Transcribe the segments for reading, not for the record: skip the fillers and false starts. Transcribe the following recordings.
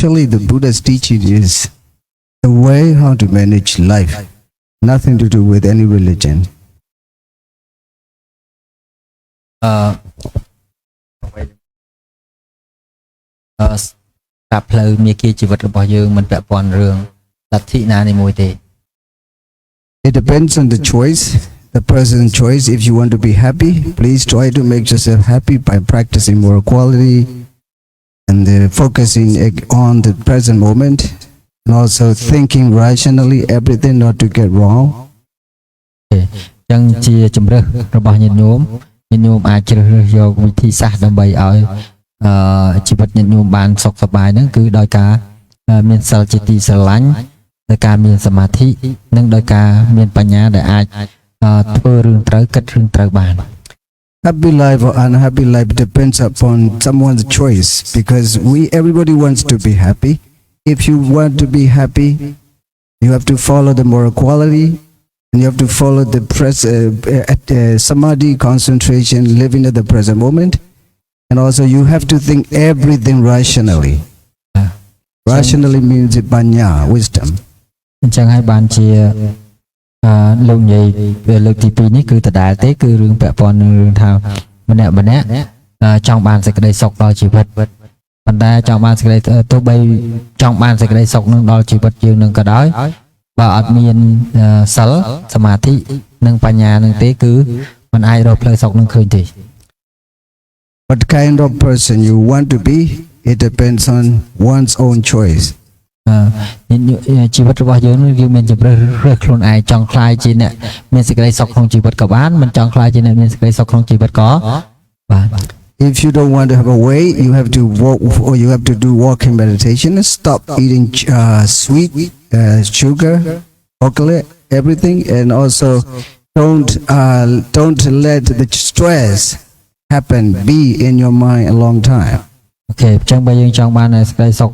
Actually, the Buddha's teaching is the way how to manage life, nothing to do with any religion. តាផ្លូវមាគ៌ាជីវិតរបស់យើងមិនពាក់ព័ន្ធរឿងលទ្ធិណាមួយទេ It depends on the choice, the person's choice. If you want to be happy, please try to make yourself happy by practicing moral quality and focusing on the present moment, and also thinking rationally, everything not to get wrong. ចឹងជាជំរើសរបស់ញាតិញោមអាចជ្រើសរើសយកវិធីសាស្ត្រដើម្បីឲ្យជីវិតញាតិញោមបានសុខសប្បាយហ្នឹងគឺដោយការមានសិលជាទីស្រឡាញ់ដោយការមានសមាធិនិងដោយការមានបញ្ញាដែលអាចធ្វើរឿងត្រូវគិតរឿងត្រូវបាន Happy life or unhappy life depends upon someone's choice, because everybody wants to be happy. If you want to be happy, you have to follow the moral quality, and you have to follow the samadhi, concentration, living at the present moment, and also you have to think everything rationally. Rationally means panya, wisdom. អញ្ចឹងហើយបានជាលោកនិយាយលើកទី2នេះគឺដដែលទេគឺរឿងពាក់ព័ន្ធនឹងរឿងថាម្នាក់ចង់បានសេចក្តីសុខដល់ជីវិតប៉ុន្តែចង់បានសេចក្តីទោះបីចង់បានសេចក្តីសុខនឹងដល់ជីវិតយើងនឹងក៏ដោយបើអត់មានសិលសមាធិនិងបញ្ញានឹងទេគឺមិនអាចរកផ្លូវសុខនឹងឃើញទេ What kind of person you want to be, it depends on one's own choice. ជីវិតរបស់យើងយើងមានជំរើសរើសខ្លួនឯងចង់ខ្លាយជាអ្នកមានសេចក្តីសុខក្នុងជីវិតក៏បានមិនចង់ខ្លាយជាអ្នកមានសេចក្តីសុខក្នុងជីវិតក៏បាន If you don't want to have a weight, you have to walk, or you have to do walking meditation. Stop eating sweet, sugar, chocolate, everything, and also don't let the stress happen, be in your mind a long time. Okay, អញ្ចឹងបើយើងចង់បានសេចក្តីសុខ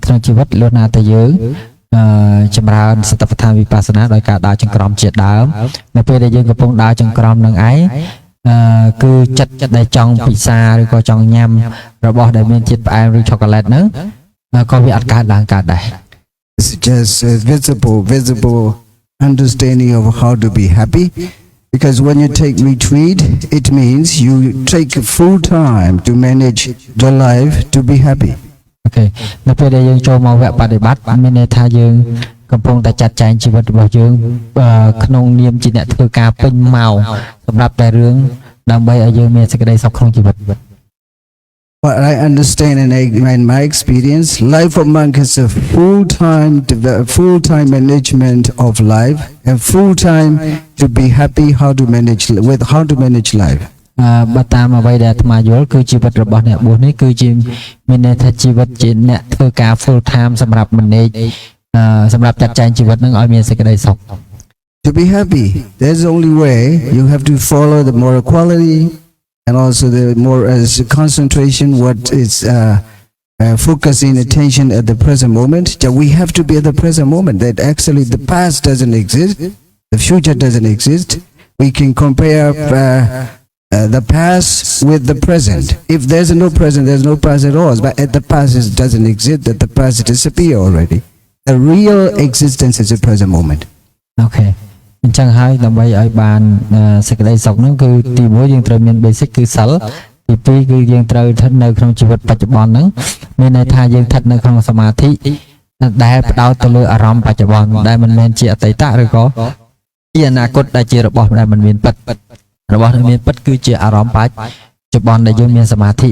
ក្នុងជីវិតលុះណាតែយើងចម្រើនសតិប្បដ្ឋានវិបស្សនាដោយការដើរចង្ក្រមជាដើមនៅពេលដែលយើងកំពុងដើរចង្ក្រមនឹងឯងគឺចិត្តដែលចង់ពិសាឬក៏ចង់ញ៉ាំរបស់ដែលមានជាតិផ្អែមឬឆូកូឡេតហ្នឹងក៏វាអត់កើតឡើងកើតដែរ It's just visible understanding of how to be happy, because when you take retreat, it means you take full time to manage your life to be happy. អូខេនៅពេលដែលយើងចូលមកវគ្គបដិបត្តិមានន័យថាយើងកំពុងតែចាត់ចែងជីវិតរបស់យើងក្នុងនាមជាអ្នកធ្វើការពេញម៉ោងសម្រាប់តែរឿងដើម្បីឲ្យយើងមានសេចក្តីសុខក្នុងជីវិត What I understand and in my experience, life of monk is a full-time management of life and full-time to be happy how to manage life. បើតាមអ្វីដែលអាត្មាយល់គឺជីវិតរបស់អ្នកបួសនេះគឺជាមានន័យថាជីវិតជាអ្នកធ្វើការ full time សម្រាប់ manage សម្រាប់ចាត់ចែងជីវិតនឹងឲ្យមានសេចក្តីសុខ To be happy, there's only way. You have to follow the moral quality and also the more concentration, what is focusing attention at the present moment. We have to be at the present moment. That actually the past doesn't exist, the future doesn't exist. We can compare the past with the present. If there's no present, there's no past at all. But at the past doesn't exist, that the past disappear already. The real existence is the present moment. Okay. អញ្ចឹងហើយដើម្បីឲ្យបានសេចក្តីសុខនោះគឺទី1យើងត្រូវមាន basic គឺសិលទី2គឺយើងត្រូវស្ថិតនៅក្នុងជីវិតបច្ចុប្បន្នហ្នឹងមានន័យថាយើងស្ថិតនៅក្នុងសមាធិដែលផ្ដោតទៅលើអារម្មណ៍បច្ចុប្បន្នដែលមិនមែនជាអតីតឬក៏ជាអនាគតដែលជារបស់ដែលមិនមានពិតរបស់ដែលមានពិតគឺជាអារម្មណ៍បច្ចុប្បន្នដែលយើងមានសមាធិ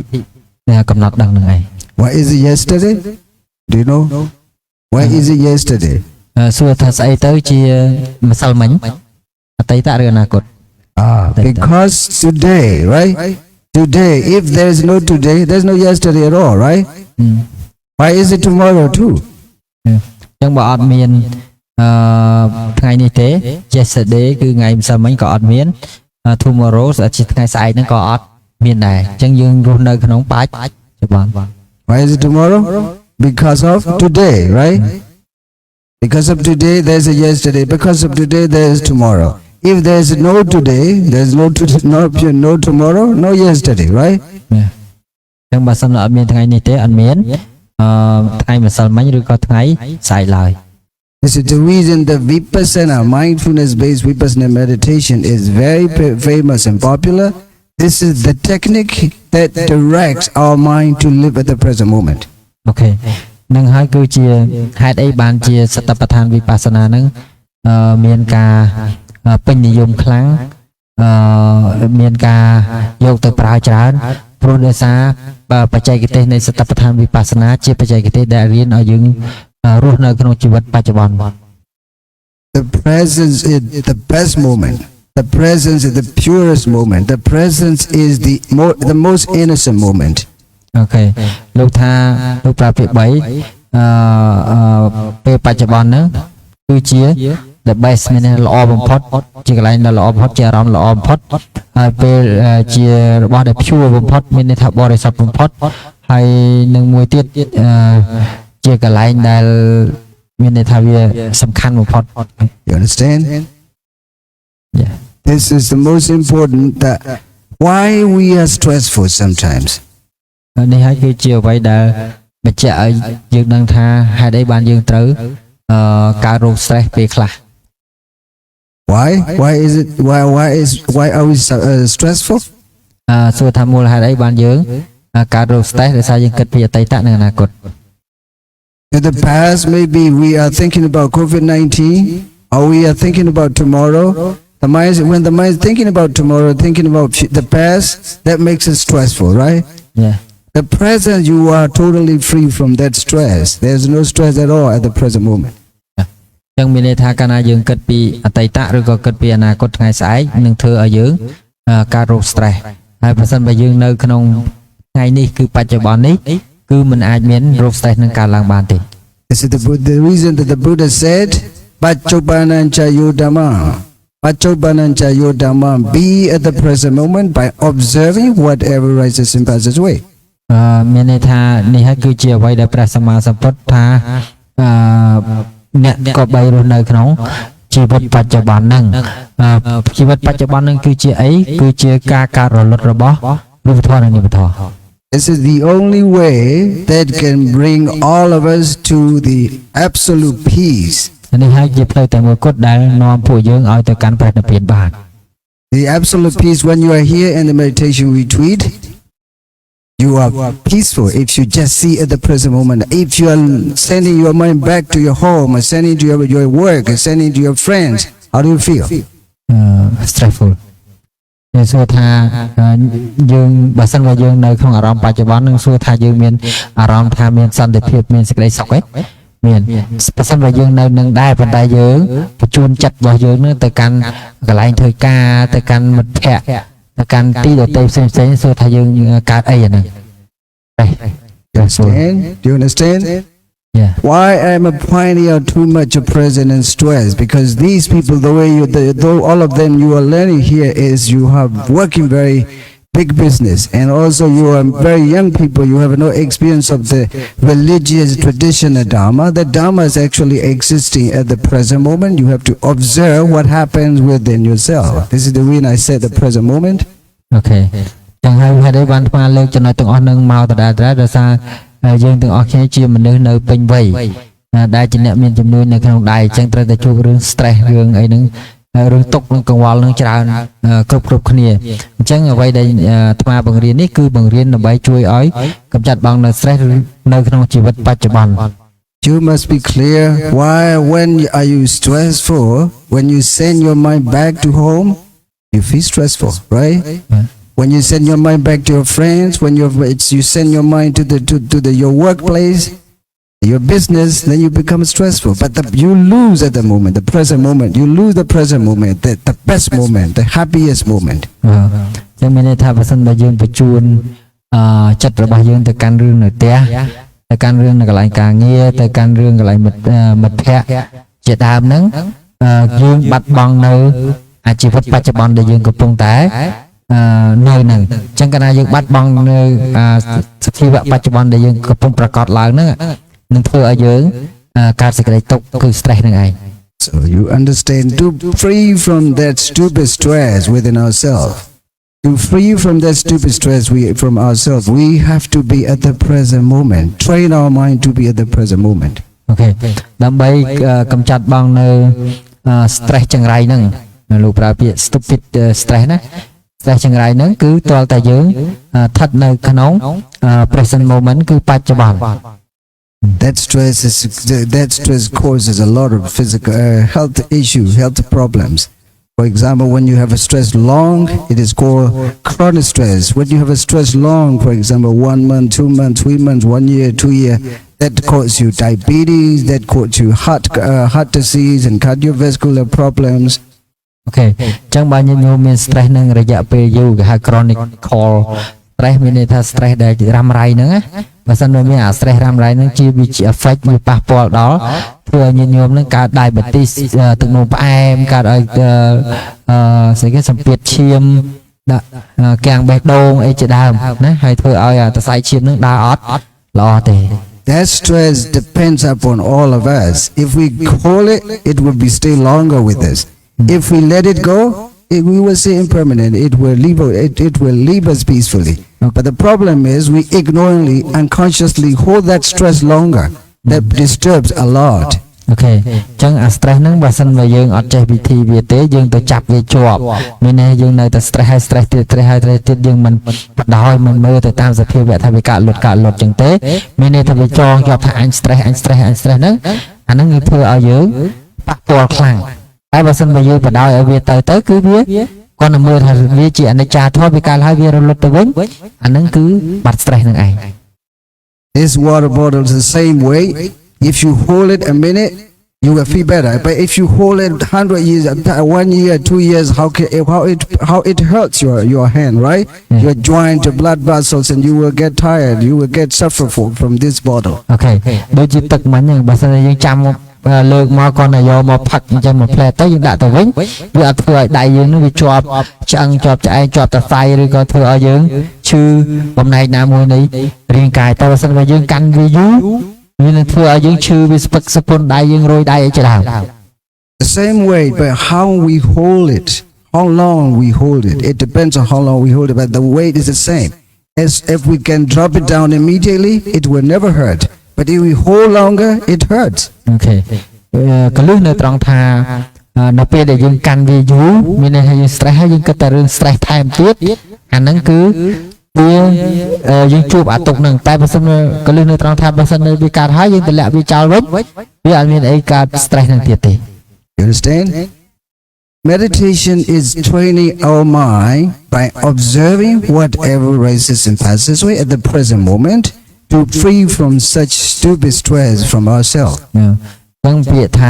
ដែលកំណត់ដឹងនឹងឯង What is it yesterday? Do you know? Why is it yesterday? សួរថាស្អីទៅជាម្សិលមិញអតីតឬអនាគត Because today, right? Today, if there's no today, there's no yesterday at all, right? Why is it tomorrow too? ចឹងបើអត់មានថ្ងៃនេះទេ yesterday គឺថ្ងៃម្សិលមិញក៏អត់មាន tomorrow ជាថ្ងៃស្អែកហ្នឹងក៏អត់មានដែរចឹងយើងរស់នៅក្នុងបច្ចុប្បន្ន Why is it tomorrow? Because of today, right? Because of today, there's a yesterday. Because of today, there's tomorrow. If there's no today, there's no tomorrow, no yesterday, right? ចឹងបើសិនអត់មានថ្ងៃនេះទេអត់មាន ថ្ងៃម្សិលមិញឬក៏ថ្ងៃស្អែកឡើយ This is the reason the Vipassana, mindfulness-based Vipassana meditation is very famous and popular. This is the technique that directs our mind to live at the present moment. អូខេនឹងហើយគឺជាហេតុអីបានជាសតិប្បដ្ឋានវិបស្សនានឹងមានការពេញនិយមខ្លាំងមានការយកទៅប្រើច្រើនព្រោះដោយសារបច្ចេកទេសនៃសតិប្បដ្ឋានវិបស្សនាជាបច្ចេកទេសដែលរៀនឲ្យយើងរស់នៅក្នុងជីវិតបច្ចុប្បន្ន The presence is the best moment. The presence is the purest moment. The presence is the most innocent moment. អូខេលោកថាលោកប្រើពាក្យ3ពេលបច្ចុប្បន្នហ្នឹងគឺជា the best មានល្អបំផុតជាកន្លែងដ៏ល្អបំផុតជាអារម្មណ៍ល្អបំផុតហើយពេលជារបស់ដែល pure បំផុតមានន័យថាបរិសុទ្ធបំផុតហើយនឹងមួយទៀតជាកន្លែងដែលមានន័យថាវាសំខាន់បំផុត You understand? Yeah. This is the most important. That why we are stressful sometimes. នេះហើយគឺជាអ្វីដែលបញ្ជាក់ឲ្យយើងដឹងថាហេតុអីបានយើងត្រូវកើតរោគ stress ពេលខ្លះ Why? Why are we stressful? សួរថាមូលហេតុអីបានយើងកើតរោគ stress ដោយសារយើងគិតពីអតីតនិងអនាគត In the past, maybe we are thinking about COVID-19, or we are thinking about tomorrow. When the mind is thinking about tomorrow, thinking about the past, that makes it stressful, right? Yeah. The present, you are totally free from that stress. There's no stress at all at the present moment. ចឹងមានន័យថាកាលណាយើងគិតពីអតីតឬក៏គិតពីអនាគតថ្ងៃស្អែកនឹងធ្វើឲ្យយើងកើតរោគ stress ហើយប្រសិនបើយើងនៅក្នុងថ្ងៃនេះគឺបច្ចុប្បន្ននេះគឺមិនអាចមានរោគ stress នឹងកើតឡើងបានទេ This is the reason that the Buddha said, Paccuppanancha yodhamma. Paccuppanancha yodhamma. Be at the present moment by observing whatever rises and passes away. មានន័យថានេះហើយគឺជាអ្វីដែលព្រះសម្មាសម្ពុទ្ធថាអ្នកក៏បីរស់នៅក្នុងជីវិតបច្ចុប្បន្នហ្នឹងជីវិតបច្ចុប្បន្នហ្នឹងគឺជាអីគឺជាការកើតរលត់របស់រូបធម៌និងនិព្វានធម៌ This is the only way that can bring all of us to the absolute peace. នេះហើយជាផ្លូវតែមួយគត់ដែលនាំពួកយើងឲ្យទៅកាន់ព្រះនិព្វានបាន The absolute peace when you are here in the meditation retreat, you are peaceful if you just see at the present moment. If you are sending your mind back to your home, or sending to your work, or sending to your friends, how do you feel? Stressful. យើងសួរថាយើងបើសិនបើយើងនៅក្នុងអារម្មណ៍បច្ចុប្បន្ននឹងសួរថាយើងមានអារម្មណ៍ថាមានសន្តិភាពមានសេចក្តីសុខទេមានបើសិនបើយើងនៅនឹងដែរប៉ុន្តែយើងបញ្ជូនចិត្តរបស់យើងនឹងទៅកាន់កន្លែងធ្វើការទៅកាន់មិត្តភ័ក្តិទៅកាន់ទីដទៃផ្សេងៗសួរថាយើងកើតអីអាហ្នឹង Do you understand? Yeah. Why am I finding out too much of present and stress? Because these people, though all of them you are learning here is you have working very big business, and also you are very young people. You have no experience of the religious traditional Dharma. The Dharma is actually existing at the present moment. You have to observe what happens within yourself. This is the reason I said the present moment. Okay. ចឹងហើយហេតុអីបានស្មារលើកចំណុចទាំងអស់នឹងមកដដែលដោយសារយើងទាំងអស់គ្នាជាមនុស្សនៅពេញវ័យដែលជាអ្នកមានជំនួយនៅក្នុងដៃអញ្ចឹងត្រូវតែជួបរឿង stress រឿងអីហ្នឹងរឿងទុកនឹងកង្វល់នឹងច្រើនគ្រប់គ្នាអញ្ចឹងអ្វីដែលអាត្មាបង្រៀននេះគឺបង្រៀនដើម្បីជួយឲ្យកម្ចាត់បងនៅ stress នៅក្នុងជីវិតបច្ចុប្បន្ន You must be clear when are you stressful? When you send your mind back to home, you feel stressful, right? Yeah. When you send your mind back to your friends, when you send your mind to your workplace, your business, then you become stressful. But you lose at the moment, the present moment. You lose the present moment, the best moment, the happiest moment. ចឹងមានន័យថាបើសិនបើយើងបញ្ជូនចិត្តរបស់យើងទៅកាន់រឿងនៅផ្ទះទៅកាន់រឿងនៅកន្លែងការងារទៅកាន់រឿងកន្លែងមិត្តភ័ក្តិជាដើមហ្នឹងយើងបាត់បង់នៅអាជីវិតបច្ចុប្បន្នដែលយើងកំពុងតែនៅហ្នឹងអញ្ចឹងកាលណាយើងបាត់បង់នៅសភាវៈបច្ចុប្បន្នដែលយើងកំពុងប្រកាសឡើងហ្នឹងនឹងធ្វើឲ្យយើងកើតសេចក្តីទុក្ខគឺ stress ហ្នឹងឯង So you understand, to free from that stupid stress within ourselves. To free from that stupid stress from ourselves, we have to be at the present moment. Train our mind to be at the present moment. អូខេដើម្បីកម្ចាត់បងនៅ stress ចង្រៃហ្នឹងលោកប្រើពាក្យ stupid stress ណា stress ចង្រៃហ្នឹងគឺទាល់តែយើងស្ថិតនៅក្នុង present moment គឺបច្ចុប្បន្ន That stress causes a lot of physical health issues, health problems. For example, when you have a stress long, it is called chronic stress. When you have a stress long, for example, 1 month, 2 months, 3 months, 1 year, 2 years, that causes you diabetes, that causes you heart disease and cardiovascular problems. អូខេអញ្ចឹងបើញញោមមាន stress នឹងរយៈពេលយូរគេហៅ chronic stress មានន័យថា stress ដែលរ៉ាំរ៉ៃហ្នឹងណាបើសិនមានអា stress រ៉ាំរ៉ៃហ្នឹងជាវា effect វាប៉ះពាល់ដល់ធ្វើឲ្យញញោមហ្នឹងកើត diabetes ទឹកនោមផ្អែមកើតឲ្យស្អីគេសម្ពាធឈាមដាក់កាំងបេះដូងអីជាដើមណាហើយធ្វើឲ្យសរសៃឈាមហ្នឹងដើរអត់ល្អទេ That stress depends upon all of us. If we hold it, it will stay longer with us. If we let it go, we will say impermanent. It will leave us peacefully. But the problem is we ignorantly, unconsciously hold that stress longer. That disturbs a lot. អូខេអញ្ចឹងអា stress ហ្នឹងបើសិនបើយើងអត់ចេះវិធីវាទេយើងទៅចាប់វាជាប់មានន័យយើងនៅតែ stress ហើយ stress ទៀតយើងមិនបដោយមិនមើលទៅតាមសភាវៈថាវាកើតលុតអញ្ចឹងទេមានន័យថាវាចងជាប់ថាអញ stress ហ្នឹងអាហ្នឹងវាធ្វើឲ្យយើងប៉ះពាល់ខ្លាំងតែបើសិនបើយើងបដោយឲ្យវាទៅគឺវាគាត់នឹងមើលថាវាជាអនិច្ចាធម៌វាកើតហើយវារលត់ទៅវិញអាហ្នឹងគឺបាត់ stress ហ្នឹងឯង This water bottle is the same way. If you hold it a minute, you will feel better. But if you hold it 100 years, 1 year, 2 years, how it hurts your hand, right? Your joint, your blood vessels, and you will get tired. You will get suffer from this bottle. Okay. ដូចជាទឹកមិញហ្នឹងបើសិនជាយើងចាំលើកមកគាត់យកមកផឹកអញ្ចឹងមកផ្លែទៅយើងដាក់ទៅវិញវាអត់ធ្វើឲ្យដៃយើងនឹងវាជាប់ឆ្អឹងជាប់ឆ្អែងជាប់តសៃឬក៏ធ្វើឲ្យយើងឈឺបំណែកណាមួយនៃរាងកាយតែបើសិនបើយើងកាន់វាយូរវានឹងធ្វើឲ្យយើងឈឺវាស្ពឹកស្ពន់ដៃយើងរយដៃអីជាដើម The same way, but how we hold it, how long we hold it, it depends on how long we hold it, but the weight is the same. As if we can drop it down immediately, it will never hurt. But if we hold longer, it hurts. Okay. កលឹះនៅត្រង់ថានៅពេលដែលយើងកាន់វាយូរមានន័យថាយើង stress ហើយយើងគិតតែរឿង stress ថែមទៀតអាហ្នឹងគឺវាយើងជួបអាទុកហ្នឹងតែបើសិនកលឹះនៅត្រង់ថាបើសិនវាកើតហើយយើងតម្លាក់វាចោលវិញវាអត់មានអីកើត stress ហ្នឹងទៀតទេ You understand? Meditation is training our mind by observing whatever rises and passes away at the present moment to free from such stupid stress from ourselves. ហ្នឹងពាក្យថា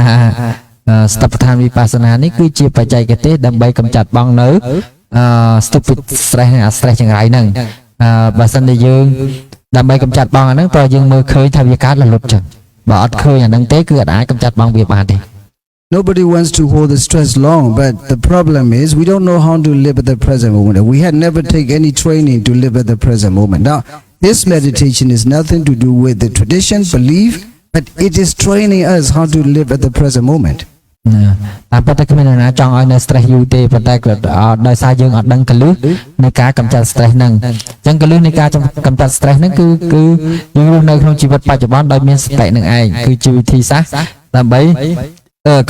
ស្តបដ្ឋានវិបស្សនានេះគឺជាបច្ចេកទេសដើម្បីកម្ចាត់បងនៅ stupid stress អា stress ចង្រៃហ្នឹងបើសិនជាយើងដើម្បីកម្ចាត់បងអាហ្នឹងព្រោះយើងមើលឃើញថាវាកើតរលត់ចឹងបើអត់ឃើញអាហ្នឹងទេគឺអត់អាចកម្ចាត់បងវាបានទេ Nobody wants to hold the stress long, but the problem is we don't know how to live at the present moment. We had never taken any training to live at the present moment. Now, this meditation is nothing to do with the tradition, belief, but it is training us how to live at the present moment. តាមពិតទៅគ្មាននរណាចង់ឲ្យនៅ stress យូរទេប៉ុន្តែដោយសារយើងអត់ដឹងកលឹះនៃការកម្ចាត់ stress ហ្នឹងអញ្ចឹងកលឹះនៃការកម្ចាត់ stress ហ្នឹងគឺយើងរស់នៅក្នុងជីវិតបច្ចុប្បន្នដោយមានសតិនឹងឯងគឺជាវិធីសាស្ត្រដើម្បី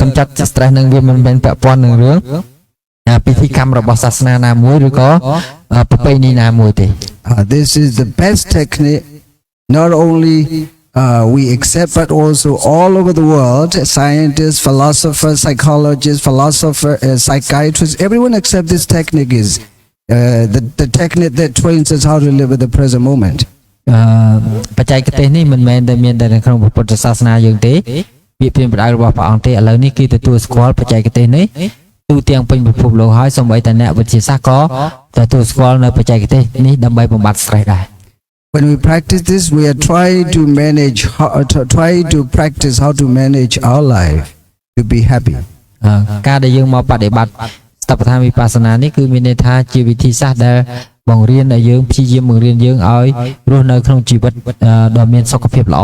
កម្ចាត់ stress ហ្នឹងវាមិនមែនពាក់ព័ន្ធនឹងរឿងពិធីកម្មរបស់សាសនាណាមួយឬក៏ប្រពៃណីណាមួយទេ This is the best technique not only we accept, but also all over the world, scientists, philosophers, psychologists, psychiatrists, everyone accept this technique is the technique that trains us how to live at the present moment. បច្ចេកទេសនេះមិនមែនតែមានតែនៅក្នុងពុទ្ធសាសនាយើងទេវាព្រានប្រដៅរបស់ព្រះអង្គទេឥឡូវនេះគឺទទួលស្គាល់បច្ចេកទេសនេះទូទាំងពេញពិភពលោកហើយសូម្បីតែអ្នកវិទ្យាសាស្ត្រក៏ទទួលស្គាល់នៅបច្ចេកទេសនេះដើម្បីបំបត្តិ stress ដែរ When we practice this, we are trying to practice how to manage our life to be happy. ការដែលយើងមកបដិបត្តិស្តបដ្ឋានវិបស្សនានេះគឺមានន័យថាជាវិធីសាស្ត្រដែលបង្រៀនឲ្យយើងព្យាយាមបង្រៀនយើងឲ្យរស់នៅក្នុងជីវិតដ៏មានសុខភាពល្អ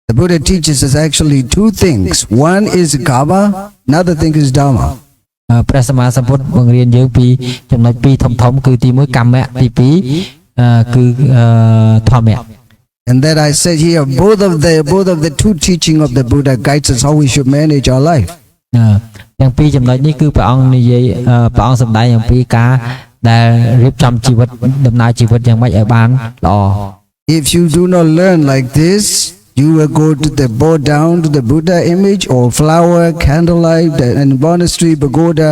The Buddha teaches us actually two things. One is Karma, another thing is Dharma. ព្រះសម្មាសម្ពុទ្ធបង្រៀនយើងពីចំណុចពីរធំៗគឺទី1កម្មៈទី2គឺធម្មៈ And that I said here, both of the two teaching of the Buddha guides us how we should manage our life. ទាំងពីរចំណុចនេះគឺព្រះអង្គនិយាយព្រះអង្គសម្ដែងអំពីការដែលរៀបចំជីវិតដំណើរជីវិតយ៉ាងម៉េចឲ្យបានល្អ If you do not learn like this, you will go to bow down to the Buddha image or flower, candlelight, and monastery, pagoda.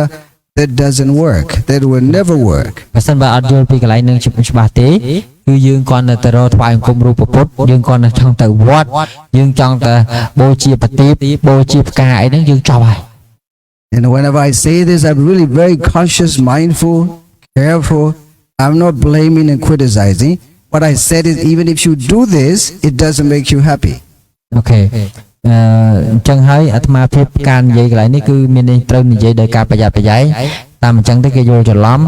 That doesn't work. That will never work. បើសិនបើអត់យល់ពីកន្លែងនឹងច្បាស់ទេគឺយើងគ្រាន់តែទៅរកថ្វាយអង្គមរូបពុទ្ធយើងគ្រាន់តែចង់ទៅវត្តយើងចង់តែបូជាប្រទីបបូជាផ្កាអីហ្នឹងយើងចប់ហើយ And whenever I say this, I'm really very conscious, mindful, careful. I'm not blaming and criticizing. What I said is, even if you do this, it doesn't make you happy. Okay. អញ្ចឹងហើយអាត្មាភាពការនិយាយកន្លែងនេះគឺមានន័យត្រូវនិយាយដោយការប្រយ័ត្នប្រយែងតាមអញ្ចឹងទៅគេយល់ច្រឡំ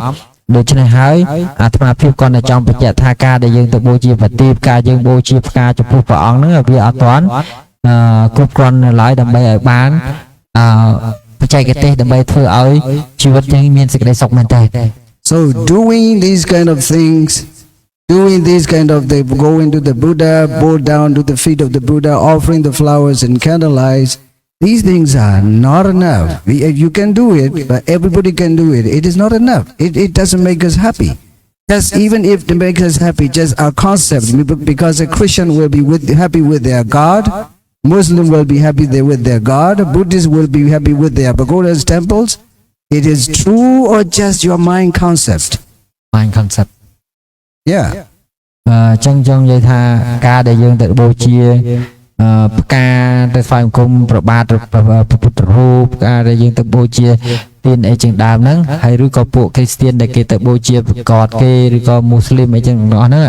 ដូច្នេះហើយអាត្មាភាពគាត់តែចង់បញ្ជាក់ថាការដែលយើងទៅបូជាប្រទីបការយើងបូជាផ្កាចំពោះព្រះអង្គហ្នឹងវាអត់ទាន់គ្រប់គ្រាន់នៅឡើយដើម្បីឲ្យបានបច្ចេកទេសដើម្បីធ្វើឲ្យជីវិតយើងមានសេចក្តីសុខមែនទេ So doing these kind of things, doing these kind of going to the Buddha, bow down to the feet of the Buddha, offering the flowers and candlelights, these things are not enough. You can do it, but everybody can do it. It is not enough. It doesn't make us happy. Just even if it makes us happy, just our concept, because a Christian will be happy with their God, Muslim will be happy with their God, Buddhist will be happy with their pagodas, temples. It is true or just your mind concept? Mind concept. Yeah. ចឹងចង់និយាយថាការដែលយើងទៅបូជាផ្កាទៅស្វែងគុំប្របាទព្រះពុទ្ធរូបការដែលយើងទៅបូជាទានអីចឹងដើមហ្នឹងហើយឬក៏ពួកគ្រីស្ទានដែលគេទៅបូជាប្រកបគេឬក៏មូស្លីមអីចឹងទាំងអស់ហ្នឹង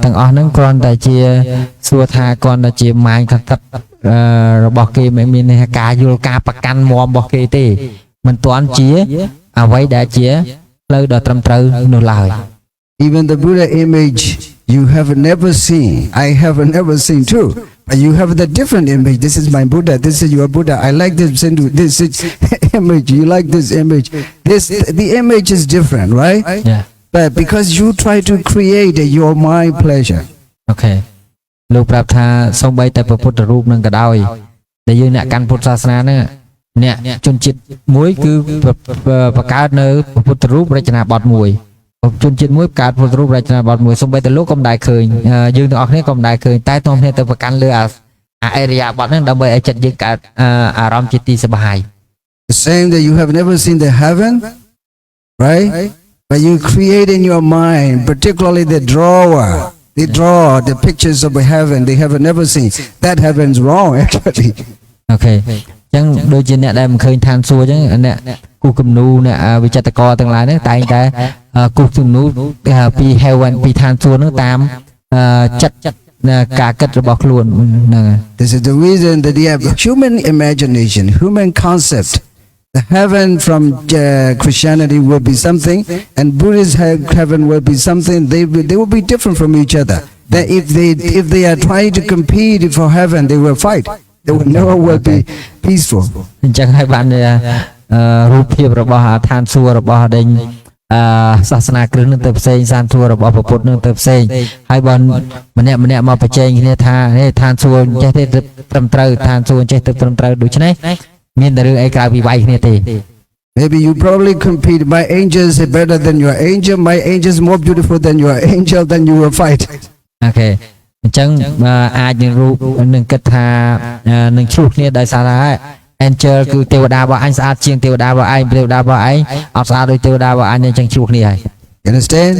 ទាំងអស់ហ្នឹងគ្រាន់តែជាសួរថាគ្រាន់តែជា mind concept របស់គេមិនមានការយល់ការប្រកាន់មមរបស់គេទេមិនទាន់ជាអ្វីដែលជាផ្លូវដ៏ត្រឹមត្រូវនោះឡើយ Even the Buddha image you have never seen, I have never seen too. But you have the different image. This is my Buddha. This is your Buddha. I like this image. You like this image. The image is different, right? Yeah. But because you try to create your mind pleasure. Okay. លោកប្រាប់ថាសូម្បីតែព្រះពុទ្ធរូបនឹងក៏ដោយដែលយើងអ្នកកាន់ពុទ្ធសាសនាហ្នឹងអ្នកជនជាតិមួយគឺបង្កើតនៅព្រះពុទ្ធរូបរចនាបថមួយជនជាតិមួយបង្កើតពុទ្ធរូបរចនាបថមួយសូម្បីតែលោកក៏មិនដែលឃើញយើងទាំងអស់គ្នាក៏មិនដែលឃើញតែtomគ្នាទៅប្រកាន់លើអរិយាបថហ្នឹងដើម្បីឲ្យចិត្តយើងកើតអារម្មណ៍ជាទីសប្បាយ The same that you have never seen the heaven, right? But you create in your mind, particularly the drawer. They draw the pictures of a heaven they have never seen. That heaven's wrong actually. Okay. ចឹងដូចជាអ្នកដែលមិនឃើញឋានសួគ៌ចឹងអ្នកគូគំនូអ្នកវិចិត្រករទាំងឡាយហ្នឹងតែងតែគូគំនូពី heaven ពីឋានសួគ៌ហ្នឹងតាមចិត្តការគិតរបស់ខ្លួនហ្នឹង This is the reason that they have human imagination, human concept. The heaven from Christianity will be something, and Buddhist heaven will be something. They will be different from each other. That if they are trying to compete for heaven, they will fight. They will never will be peaceful. អញ្ចឹងហើយបានរូបភាពរបស់ឋានសួគ៌របស់ដេញសាសនាគ្រិស្តនឹងទៅផ្សេងឋានសួគ៌របស់ពុទ្ធនឹងទៅផ្សេងហើយបើម្នាក់មកប្រជែងគ្នាថាឋានសួគ៌ចេះទេត្រឹមត្រូវឋានសួគ៌ចេះទៅត្រឹមត្រូវដូច្នេះមានតែរឿងអីក្រៅពីវាយគ្នាទេ Maybe you probably compete. My angel is better than your angel. My angel is more beautiful than your angel. Then you will fight. Okay. អញ្ចឹងអាចនឹងរូបនឹងគិតថានឹងឆ្លោះគ្នាដោយសារថា angel គឺទេវតារបស់អញស្អាតជាងទេវតារបស់ឯងទេវតារបស់ឯងអត់ស្អាតដូចទេវតារបស់អញអញ្ចឹងឆ្លោះគ្នាហើយ You understand?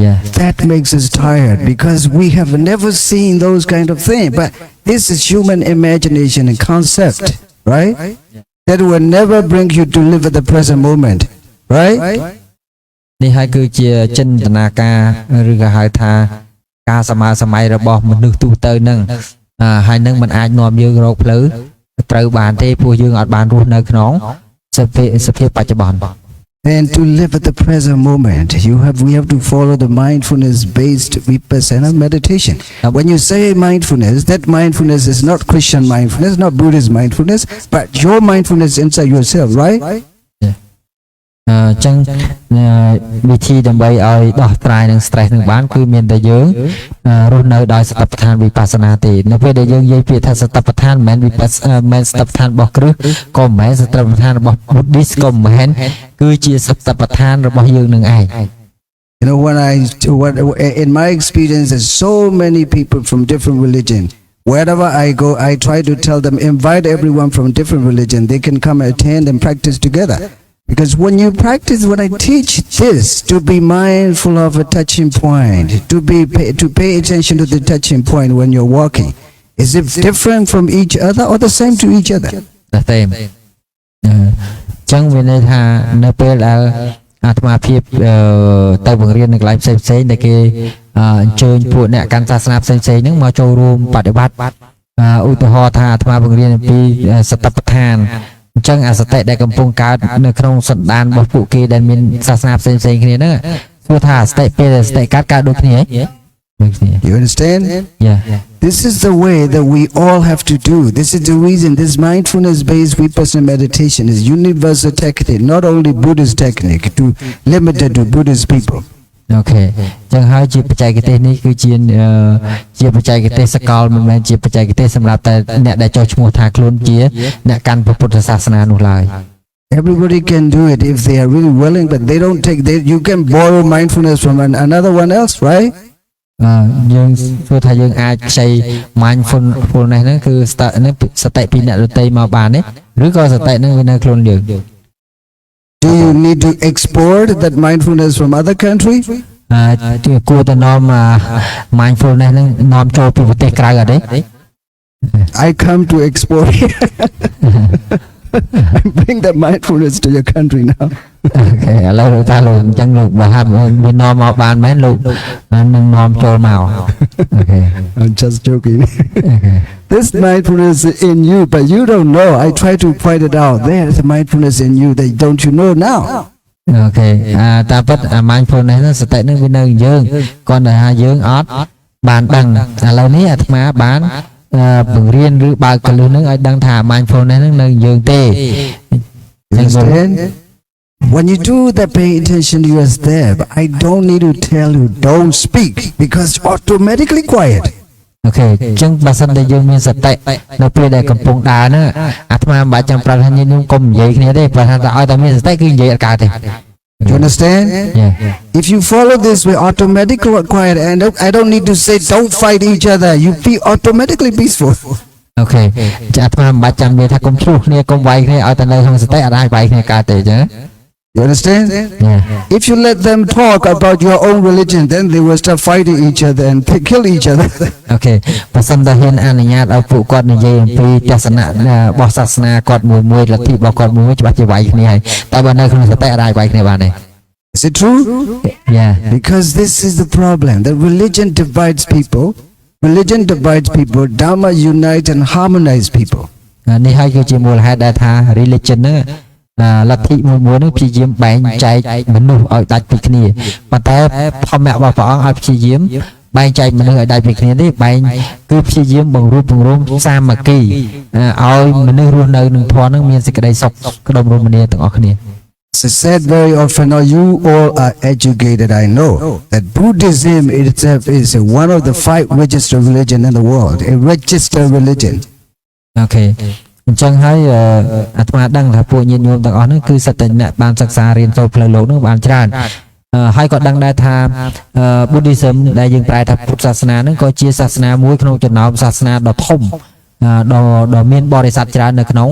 Yeah. That makes us tired because we have never seen those kind of things. But this is human imagination and concept, right? That will never bring you to live at the present moment, right? នេះហើយគឺជាចិន្ទនាការឬក៏ហៅថាការសម័យរបស់មនុស្សទូទៅហ្នឹងហើយនឹងមិនអាចនាំយើងរកផ្លូវត្រូវបានទេព្រោះយើងអត់បានរស់នៅក្នុងសភាពបច្ចុប្បន្ន And to live at the present moment, we have to follow the mindfulness-based Vipassanā meditation. Now, when you say mindfulness, that mindfulness is not Christian mindfulness, not Buddhist mindfulness, but your mindfulness inside yourself, right? Yeah. ចឹងវិធីដើម្បីឲ្យដោះស្រាយនឹង stress នឹងបានគឺមានតែយើងរស់នៅដោយសតិប្បដ្ឋានវិបស្សនាទេនៅពេលដែលយើងនិយាយពាក្យថាសតិប្បដ្ឋានមិនមែនសតិប្បដ្ឋានរបស់គ្រឹះក៏មិនមែនសតិប្បដ្ឋានរបស់ Buddhist ក៏មិនមែនគឺជាសតិប្បដ្ឋានរបស់យើងនឹងឯង You know, in my experience, there's so many people from different religion. Wherever I go, I try to tell them, invite everyone from different religion. They can come and attend and practice together. Because when you practice, when I teach this, to be mindful of a touching point, to pay attention to the touching point when you're walking, is it different from each other or the same to each other? The same. ចឹងវាន័យថានៅពេលដែលអាត្មាភាពទៅបង្រៀននៅកន្លែងផ្សេងៗដែលគេអញ្ជើញពួកអ្នកកាន់សាសនាផ្សេងៗហ្នឹងមកចូលរួមបដិបត្តិឧទាហរណ៍ថាអាត្មាបង្រៀនអំពីសតិប្បដ្ឋានអញ្ចឹងអាសតិដែលកំពុងកើតនៅក្នុងសន្តានរបស់ពួកគេដែលមានសាសនាផ្សេងៗគ្នាហ្នឹងសួរថាសតិពេលសតិកើតដូចគ្នា You understand? Yeah. This is the way that we all have to do. This is the reason this mindfulness-based Vipassana meditation is universal technique, not only Buddhist technique, limited to Buddhist people. Okay. ចឹងហើយជាបច្ចេកទេសនេះគឺជាបច្ចេកទេសសកលមិនមែនជាបច្ចេកទេសសម្រាប់តែអ្នកដែលចោះឈ្មោះថាខ្លួនជាអ្នកកាន់ពុទ្ធសាសនានោះឡើយ Everybody can do it if they are really willing, but they don't take. You can borrow mindfulness from another one else, right? យើងសួរថាយើងអាចខ្ចី mindfulness ហ្នឹងគឺសតិពីអ្នកដទៃមកបានទេឬក៏សតិហ្នឹងវានៅខ្លួនយើង Do you need to export that mindfulness from other country? គួរតែនាំ mindfulness ហ្នឹងនាំចូលពីប្រទេសក្រៅអត់ទេ I come to export. I bring that mindfulness to your country now. Okay, ឥឡូវលោកថាលោកអញ្ចឹងលោកបើហាត់មាននាំមកបានមែនលោកនឹងនាំចូលមក Okay. I'm just joking. Okay. This mindfulness is in you, but you don't know. I try to point it out. There is a mindfulness in you that don't you know now. Okay. តាមពិត mindfulness ហ្នឹងសតិហ្នឹងវានៅយើងគាត់ថាយើងអត់បានដឹងឥឡូវនេះអាត្មាបានបង្រៀនឬបើកកលឹះហ្នឹងឲ្យដឹងថា mindfulness ហ្នឹងនៅយើងទេ Understand? When you do that, pay attention to your step. I don't need to tell you, don't speak, because it's automatically quiet. Okay. អញ្ចឹងបើសិនតែយើងមានសតិនៅពេលដែលកំពុងដើរហ្នឹងអាត្មាមិនបាច់ចាំប្រាប់ថាយើងកុំនិយាយគ្នាទេព្រោះថាឲ្យតែមានសតិគឺនិយាយអត់កើតទេ You understand? Yeah. If you follow this way, automatically quiet, and I don't need to say, don't fight each other. You feel automatically peaceful. Okay. អាត្មាមិនបាច់ចាំនិយាយថាកុំឆ្លោះគ្នាកុំវាយគ្នាឲ្យតែនៅក្នុងសតិអត់អាចវាយគ្នាកើតទេអញ្ចឹង You understand? Yeah. If you let them talk about your own religion, then they will start fighting each other and kill each other. Okay. បើសិនតែហ៊ានអនុញ្ញាតឲ្យពួកគាត់និយាយអំពីទស្សនៈរបស់សាសនាគាត់មួយលទ្ធិរបស់គាត់មួយច្បាស់ជាវាយគ្នាហើយតែបើនៅក្នុងសតិអត់អាចវាយគ្នាបានទេ Is it true? Yeah. Because this is the problem. The religion divides people. Religion divides people. Dharma unites and harmonizes people. នេះហើយគឺជាមូលហេតុដែលថា religion ហ្នឹងលទ្ធិមួយហ្នឹងព្យាយាមបែងចែកមនុស្សឲ្យដាច់ពីគ្នាប៉ុន្តែធម្មៈរបស់ព្រះអង្គឲ្យព្យាយាមបែងចែកមនុស្សឲ្យដាច់ពីគ្នាទេបែងគឺព្យាយាមបង្រួបបង្រួមសាមគ្គីឲ្យមនុស្សរស់នៅនឹងធម៌ហ្នឹងមានសេចក្តីសុខក្តុំរមនាទាំងអស់គ្នា As I said very often, now you all are educated. I know that Buddhism itself is one of the 5 registered religion in the world, a registered religion. Okay. អញ្ចឹងហើយអាត្មាដឹងថាពួកញាតិញោមទាំងអស់ហ្នឹងគឺសិតតែអ្នកបានសិក្សារៀនចូលផ្លូវលោកហ្នឹងបានច្រើនហើយក៏ដឹងដែរថា Buddhism ដែលយើងប្រែថាពុទ្ធសាសនាហ្នឹងក៏ជាសាសនាមួយក្នុងចំណោមសាសនាដ៏ធំដ៏មានបរិស័ទច្រើននៅក្នុង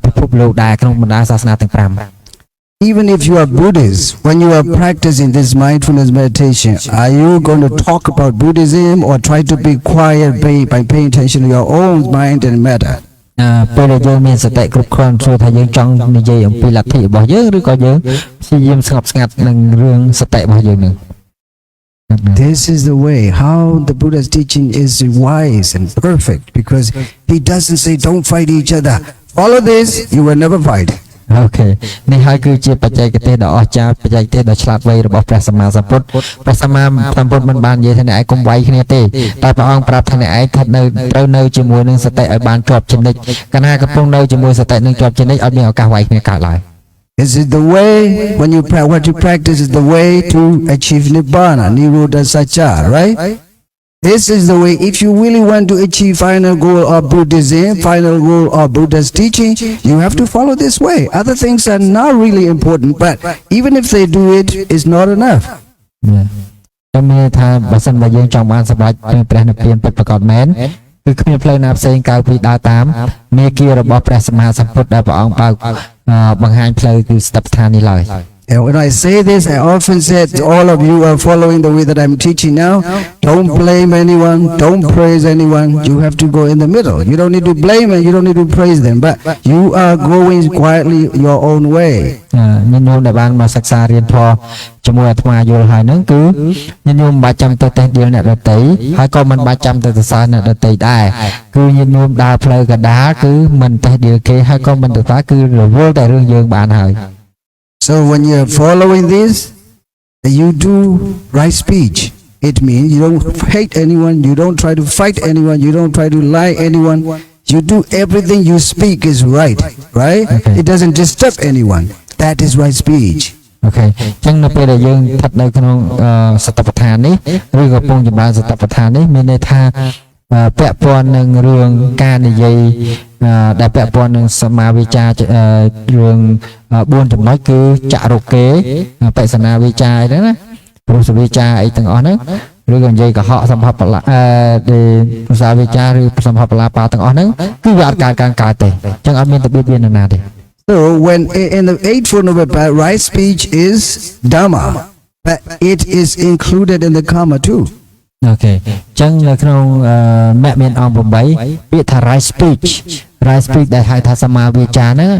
ពិភពលោកដែរក្នុងបណ្ដាសាសនាទាំង 5 Even if you are Buddhist, when you are practicing this mindfulness meditation, are you going to talk about Buddhism or try to be quiet by paying attention to your own mind and matter? ពេលដែលយើងមានសតិគ្រប់គ្រាន់សួរថាយើងចង់និយាយអំពីលទ្ធិរបស់យើងឬក៏យើងព្យាយាមស្ងប់ស្ងាត់នឹងរឿងសតិរបស់យើងនឹង This is the way how the Buddha's teaching is wise and perfect because he doesn't say don't fight each other. Follow this, you will never fight. Okay. នេះហើយគឺជាបច្ចេកទេសដ៏អស្ចារ្យបច្ចេកទេសដ៏ឆ្លាតវៃរបស់ព្រះសម្មាសម្ពុទ្ធព្រះសម្មាសម្ពុទ្ធមិនបាននិយាយថាអ្នកឯងកុំវាយគ្នាទេតែព្រះអង្គប្រាប់ថាអ្នកឯងស្ថិតនៅត្រូវនៅជាមួយនឹងសតិឲ្យបានជាប់ជានិច្ចកាលណាកំពុងនៅជាមួយសតិនឹងជាប់ជានិច្ចអត់មានឱកាសវាយគ្នាកើតឡើយ This is the way, when you what you practice is the way to achieve Nibbana, Nirodha Satya, right? This is the way, if you really want to achieve final goal of Buddhism, final goal of Buddha's teaching, you have to follow this way. Other things are not really important, but even if they do it, it's not enough. Yeah. ខ្ញុំមានថាបើសិនបើយើងចង់បានសម្រេចព្រះនិព្វានពិតប្រាកដមែនគឺគ្មានផ្លូវណាផ្សេងក្រៅពីដើរតាមមេគារបស់ព្រះសម្មាសម្ពុទ្ធដែលព្រះអង្គបើកបង្ហាញផ្លូវគឺស្ដេចស្ថាននេះឡើយ And when I say this, I often said all of you are following the way that I'm teaching now. Don't blame anyone. Don't praise anyone. You have to go in the middle. You don't need to blame and you don't need to praise them. But you are going quietly your own way. ញាតិញោមដែលបានមកសិក្សារៀនធម៌ជាមួយអាត្មាយល់ហើយហ្នឹងគឺញាតិញោមមិនបាច់ចាំទៅតេះដៀលអ្នកដទៃហើយក៏មិនបាច់ចាំទៅសរសើរអ្នកដទៃដែរគឺញាតិញោមដើរផ្លូវកណ្ដាលគឺមិនតេះដៀលគេហើយក៏មិនទៅថាគឺរវល់តែរឿងយើងបានហើយ So when you're following this, you do right speech. It means you don't hate anyone, you don't try to fight anyone, you don't try to lie anyone. You do everything you speak is right, right? Okay. It doesn't disturb anyone. That is right speech. អូខេអញ្ចឹងនៅពេលដែលយើងស្ថិតនៅក្នុងសតិប្បដ្ឋាននេះឬក៏ពងចម្រើនសតិប្បដ្ឋាននេះមានន័យថាពាក់ព័ន្ធនឹងរឿងការនិយាយដែលពាក់ព័ន្ធនឹងសមាវិជ្ជារឿង4ចំណុចគឺចរុកេបិសនាវិជ្ជាអីហ្នឹងណាព្រោះសវិជ្ជាអីទាំងអស់ហ្នឹងឬក៏និយាយកុហកសម្ភារៈភាសាវិជ្ជាឬសម្ភារៈបាទាំងអស់ហ្នឹងគឺវាអត់កើតទេអញ្ចឹងអត់មានទៅបៀតបៀននរណាទេ So when in the Eightfold Noble Path, right speech is Dhamma, but it is included in the Karma too. អូខេអញ្ចឹងនៅក្នុងមគ្គមានអង្គ8ពាក្យថា right speech ដែលហៅថាសមាវិជ្ជាហ្នឹង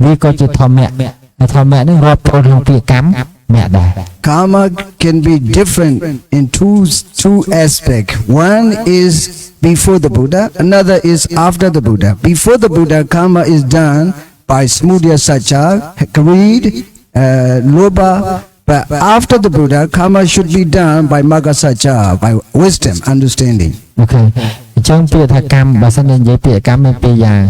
វាក៏ជាធម្មៈហើយធម្មៈហ្នឹងរាប់ចូលក្នុងពាក្យកម្មមគ្គដែរ Karma can be different in two aspects. One is before the Buddha, another is after the Buddha. Before the Buddha, karma is done by smudya satya, greed, lobha. But after the Buddha, karma should be done by magga satya, by wisdom, understanding. Okay. អញ្ចឹងពាក្យថាកម្មបើសិនជានិយាយពាក្យកម្មមានពីរយ៉ាង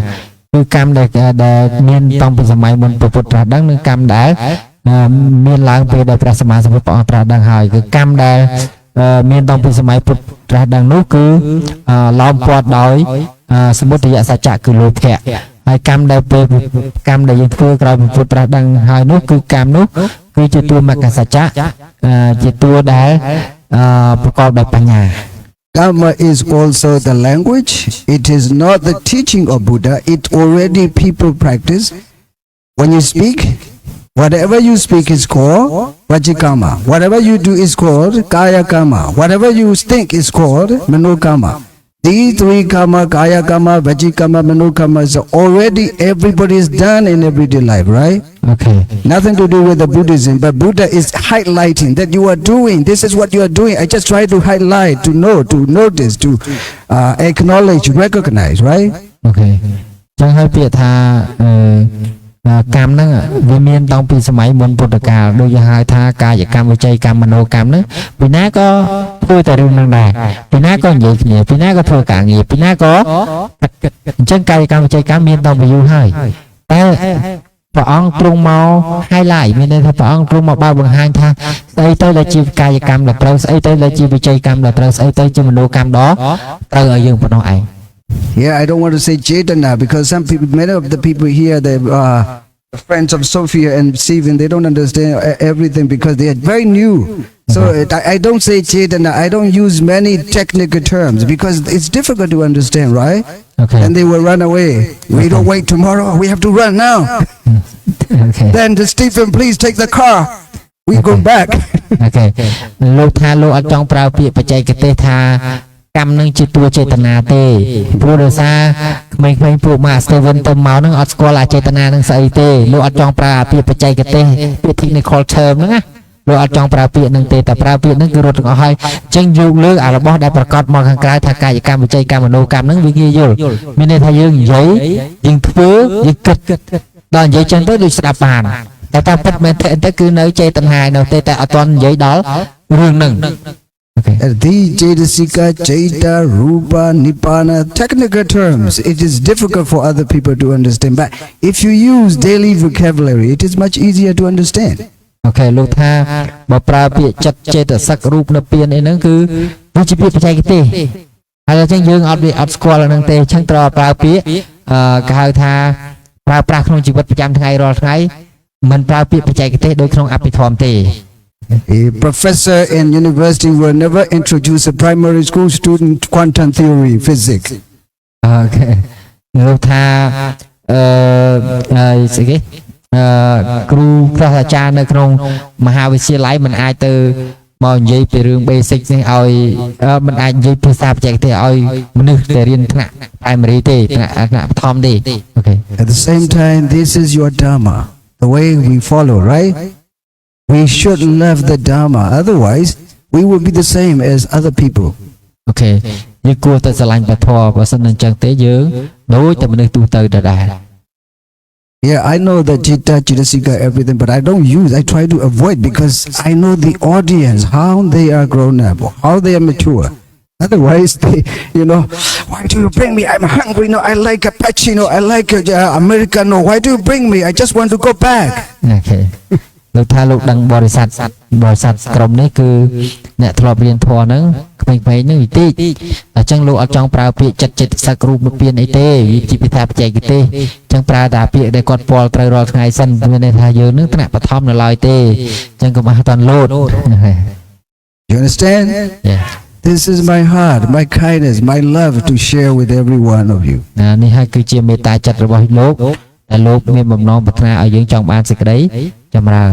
គឺកម្មដែលមានតាំងពីសម័យមុនព្រះពុទ្ធត្រាស់ដឹងនិងកម្មដែលមានឡើងពេលដែលព្រះសម្មាសម្ពុទ្ធព្រះអង្គត្រាស់ដឹងហើយគឺកម្មដែលមានតាំងពីសម័យពុទ្ធត្រាស់ដឹងនោះគឺឡោមព័ទ្ធដោយសមុទយសច្ចៈគឺលោភៈហើយកម្មដែលពេលកម្មដែលយើងធ្វើក្រោយព្រះពុទ្ធត្រាស់ដឹងហើយនោះគឺកម្មនោះគឺជាតួមគ្គសច្ចៈជាតួដែលប្រកបដោយបញ្ញា Karma is also the language. It is not the teaching of Buddha. It already people practice. When you speak, whatever you speak is called Vajikama. Whatever you do is called Kaya Karma. Whatever you think is called Manokama. These three karma, Kaya Karma, Vajikama, Manokama is already everybody's done in everyday life, right? Okay. Nothing to do with the Buddhism, but Buddha is highlighting that you are doing. This is what you are doing. I just try to highlight, to know, to notice, to acknowledge, recognize, right? Okay. ចឹងហើយពាក្យថាកម្មហ្នឹងវាមានតាំងពីសម័យមុនពុទ្ធកាលដូចយើងហៅថាកាយកម្មវិច័យកម្មមโนកម្មហ្នឹងពីណាក៏ធ្វើតែរឿងហ្នឹងដែរពីណាក៏និយាយគ្នាពីណាក៏ធ្វើការងារពីណាក៏អញ្ចឹងកាយកម្មវិច័យកម្មមានតាំងពីយូរហើយតែព្រះអង្គទ្រង់មក highlight មានន័យថាព្រះអង្គទ្រង់មកបើបង្ហាញថាស្អីទៅដែលជាកាយកម្មដែលត្រូវស្អីទៅដែលជាវិច័យកម្មដែលត្រូវស្អីទៅជាមโนកម្មដ៏ត្រូវឲ្យយើងប៉ុណ្ណោះឯងYeah, I don't want to say Chaitanya because some people, many of the people here, they friends of Sophia and Stephen, they don't understand everything because they are very new. So I don't say Chaitanya, I don't use many technical terms because it's difficult to understand, right? Okay. And they will run away. We don't wait tomorrow, we have to run now. Okay. Then Stephen, please take the car. We go back. Okay. លោកថាលោកអត់ចង់ប្រើពាក្យបច្ចេកទេសថាកម្មនឹងជាតួចេតនាទេព្រោះដោយសារក្មេងៗពួកម៉ាស្តេវិនទៅមកហ្នឹងអត់ស្គាល់អាចេតនានឹងស្អីទេលោកអត់ចង់ប្រើពាក្យបច្ចេកទេសពាក្យ technical term ហ្នឹងណាលោកអត់ចង់ប្រើពាក្យហ្នឹងទេតែប្រើពាក្យហ្នឹងគឺរត់ទាំងអស់ហើយអញ្ចឹងយកលើកអារបស់ដែលប្រកាសមកខាងក្រៅថាកាយកម្មវិច័យកម្មមโนកម្មហ្នឹងវាងាយយល់មានន័យថាយើងនិយាយយើងធ្វើយើងគិតដល់និយាយចឹងទៅដូចស្ដាប់បានតែតាមពិតមែនទេគឺនៅចេតនានៅទេតែអត់ទាន់និយាយដល់រឿងហ្នឹងអូ okay The Cetasika, Chaita, Rupa, Nibbana, technical terms, it is difficult for other people to understand. But if you use daily vocabulary, it is much easier to understand. អូខេលោកថាបើប្រើពាក្យចិត្តចេតសិករូបនៅពៀនអីហ្នឹងគឺវាជាពាក្យបច្ចេកទេសហើយអញ្ចឹងយើងអត់ស្គាល់ហ្នឹងទេអញ្ចឹងត្រូវប្រើពាក្យគេហៅថាប្រើប្រាស់ក្នុងជីវិតប្រចាំថ្ងៃរាល់ថ្ងៃមិនប្រើពាក្យបច្ចេកទេសដូចក្នុងអភិធម្មទេ A professor in university will never introduce a primary school student quantum theory physics. អូខេលោកថាស្អីគេគ្រូសាស្ត្រាចារ្យនៅក្នុងមហាវិទ្យាល័យមិនអាចទៅមកនិយាយពីរឿង basic នេះឲ្យមិនអាចនិយាយភាសាបច្ចេកទេសឲ្យមនុស្សដែលរៀនថ្នាក់ primary ទេថ្នាក់បឋមទេអូខេ At the same time, this is your dharma, the way we follow, right? We should love the dharma, otherwise we will be the same as other people. អូខេយើងគួរតែស្រឡាញ់ពធបើមិនអញ្ចឹងទេយើងដូចតែមនុស្សទូទៅដដែល Yeah, I know that Chitta, Cetasika, everything, but I don't use, I try to avoid because I know the audience, how they are grown up, how they are mature. Otherwise, they, why do you bring me? I'm hungry, I like a cappuccino, I like Americano. Why do you bring me? I just want to go back. Okay. លោកថាលោកដឹងបរិស័ទក្រុមនេះគឺអ្នកធ្លាប់រៀនធម៌ហ្នឹងក្មេងៗហ្នឹងវិតិចអញ្ចឹងលោកអត់ចង់ប្រើពាក្យចិត្តចិត្តសឹករូបនិព្វានអីទេវាជាភាសាបច្ចេកទេសអញ្ចឹងប្រើតែពាក្យដែលគាត់ពាល់ត្រូវរាល់ថ្ងៃសិនមានន័យថាយើងនឹងថ្នាក់បឋមនៅឡើយទេអញ្ចឹងកុំអត់តន់លោត You understand? Yeah. This is my heart, my kindness, my love to share with every one of you. នេះហើយគឺជាមេត្តាចិត្តរបស់លោកដែលលោកមានបំណងប្រាថ្នាឲ្យយើងចង់បានសេចក្តីចម្រើន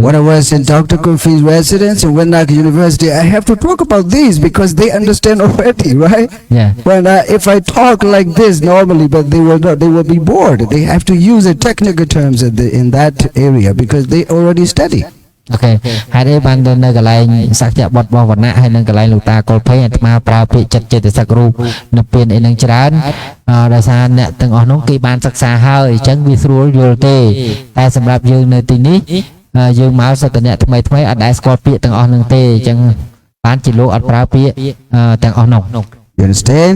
When I was in Dr. Kunfi's residence in Wennak University, I have to talk about these because they understand already, right? Yeah. When if I talk like this normally, but they will be bored. They have to use the technical terms in that area because they already study. អូខេហើយនេះបាននៅកន្លែងសក្តិបុត្ររបស់វណ្ណៈហើយនៅកន្លែងលោកតាកុលភ័យអាត្មាប្រើពាក្យចិត្តចេតសិករូបនៅពេលអីនឹងច្រើនដោយសារអ្នកទាំងអស់នោះគេបានសិក្សាហើយអញ្ចឹងវាស្រួលយល់ទេតែសម្រាប់យើងនៅទីនេះយើងមកសិតតែអ្នកថ្មីអត់ដែលស្គាល់ពាក្យទាំងអស់នឹងទេអញ្ចឹងបានជាលោកអត់ប្រើពាក្យទាំងអស់នោះ You understand?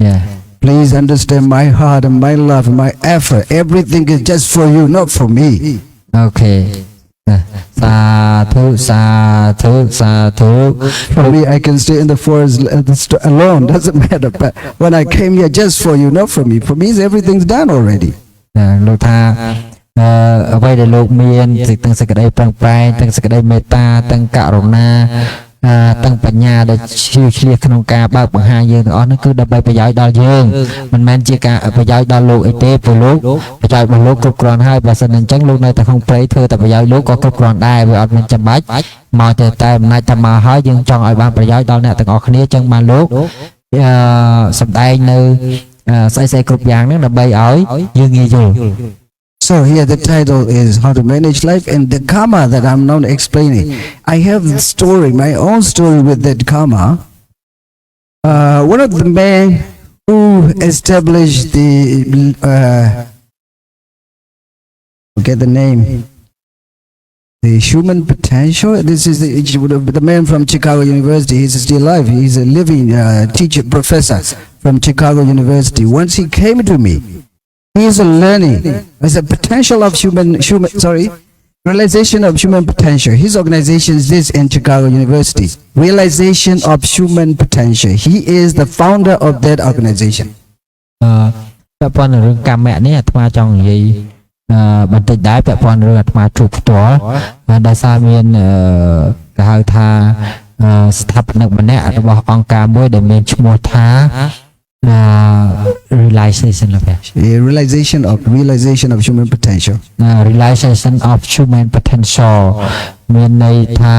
Yeah. Please understand my heart and my love and my effort. Everything is just for you, not for me. Okay. Sadhu. For me, I can stay in the forest alone. Doesn't matter. But when I came here, just for you, not for me. For me, everything's done already. លោកថាអ្វីដែលលោកមានទាំងសេចក្តីប្រឹងប្រែងទាំងសេចក្តីមេត្តាទាំងករុណាទាំងបញ្ញាដែលឆ្លៀសក្នុងការបើកបង្ហាញយើងទាំងអស់នោះគឺដើម្បីប្រយោជន៍ដល់យើងមិនមែនជាការប្រយោជន៍ដល់លោកអីទេព្រោះលោកប្រយោជន៍របស់លោកគ្រប់គ្រាន់ហើយបើមិនអញ្ចឹងលោកនៅតែក្នុងព្រៃធ្វើតែប្រយោជន៍លោកក៏គ្រប់គ្រាន់ដែរវាអត់មានចាំបាច់មកតែអំណាចតែមកហើយយើងចង់ឲ្យបានប្រយោជន៍ដល់អ្នកទាំងអស់គ្នាអញ្ចឹងបានលោកសម្ដែងនៅស្អីគ្រប់យ៉ាងហ្នឹងដើម្បីឲ្យយើងងាយយល់ So here the title is How to Manage Life and the karma that I'm now explaining. I have the story, my own story with that karma. One of the men who established the, forget the name, the human potential. This is the man from Chicago University. He's still alive. He's a living teacher, professor from Chicago University. Once he came to me, he is learning. There's a potential of realization of human potential. His organization is this in Chicago University. Realization of human potential. He is the founder of that organization. ពាក់ព័ន្ធនឹងរឿងកម្មៈនេះអាត្មាចង់និយាយបន្តិចដែរពាក់ព័ន្ធរឿងអាត្មាជួបផ្ទាល់ដោយសារមានគេហៅថាស្ថាបនិកម្នាក់របស់អង្គការមួយដែលមានឈ្មោះថា realization of human potential. Realization of human potential មានន័យថា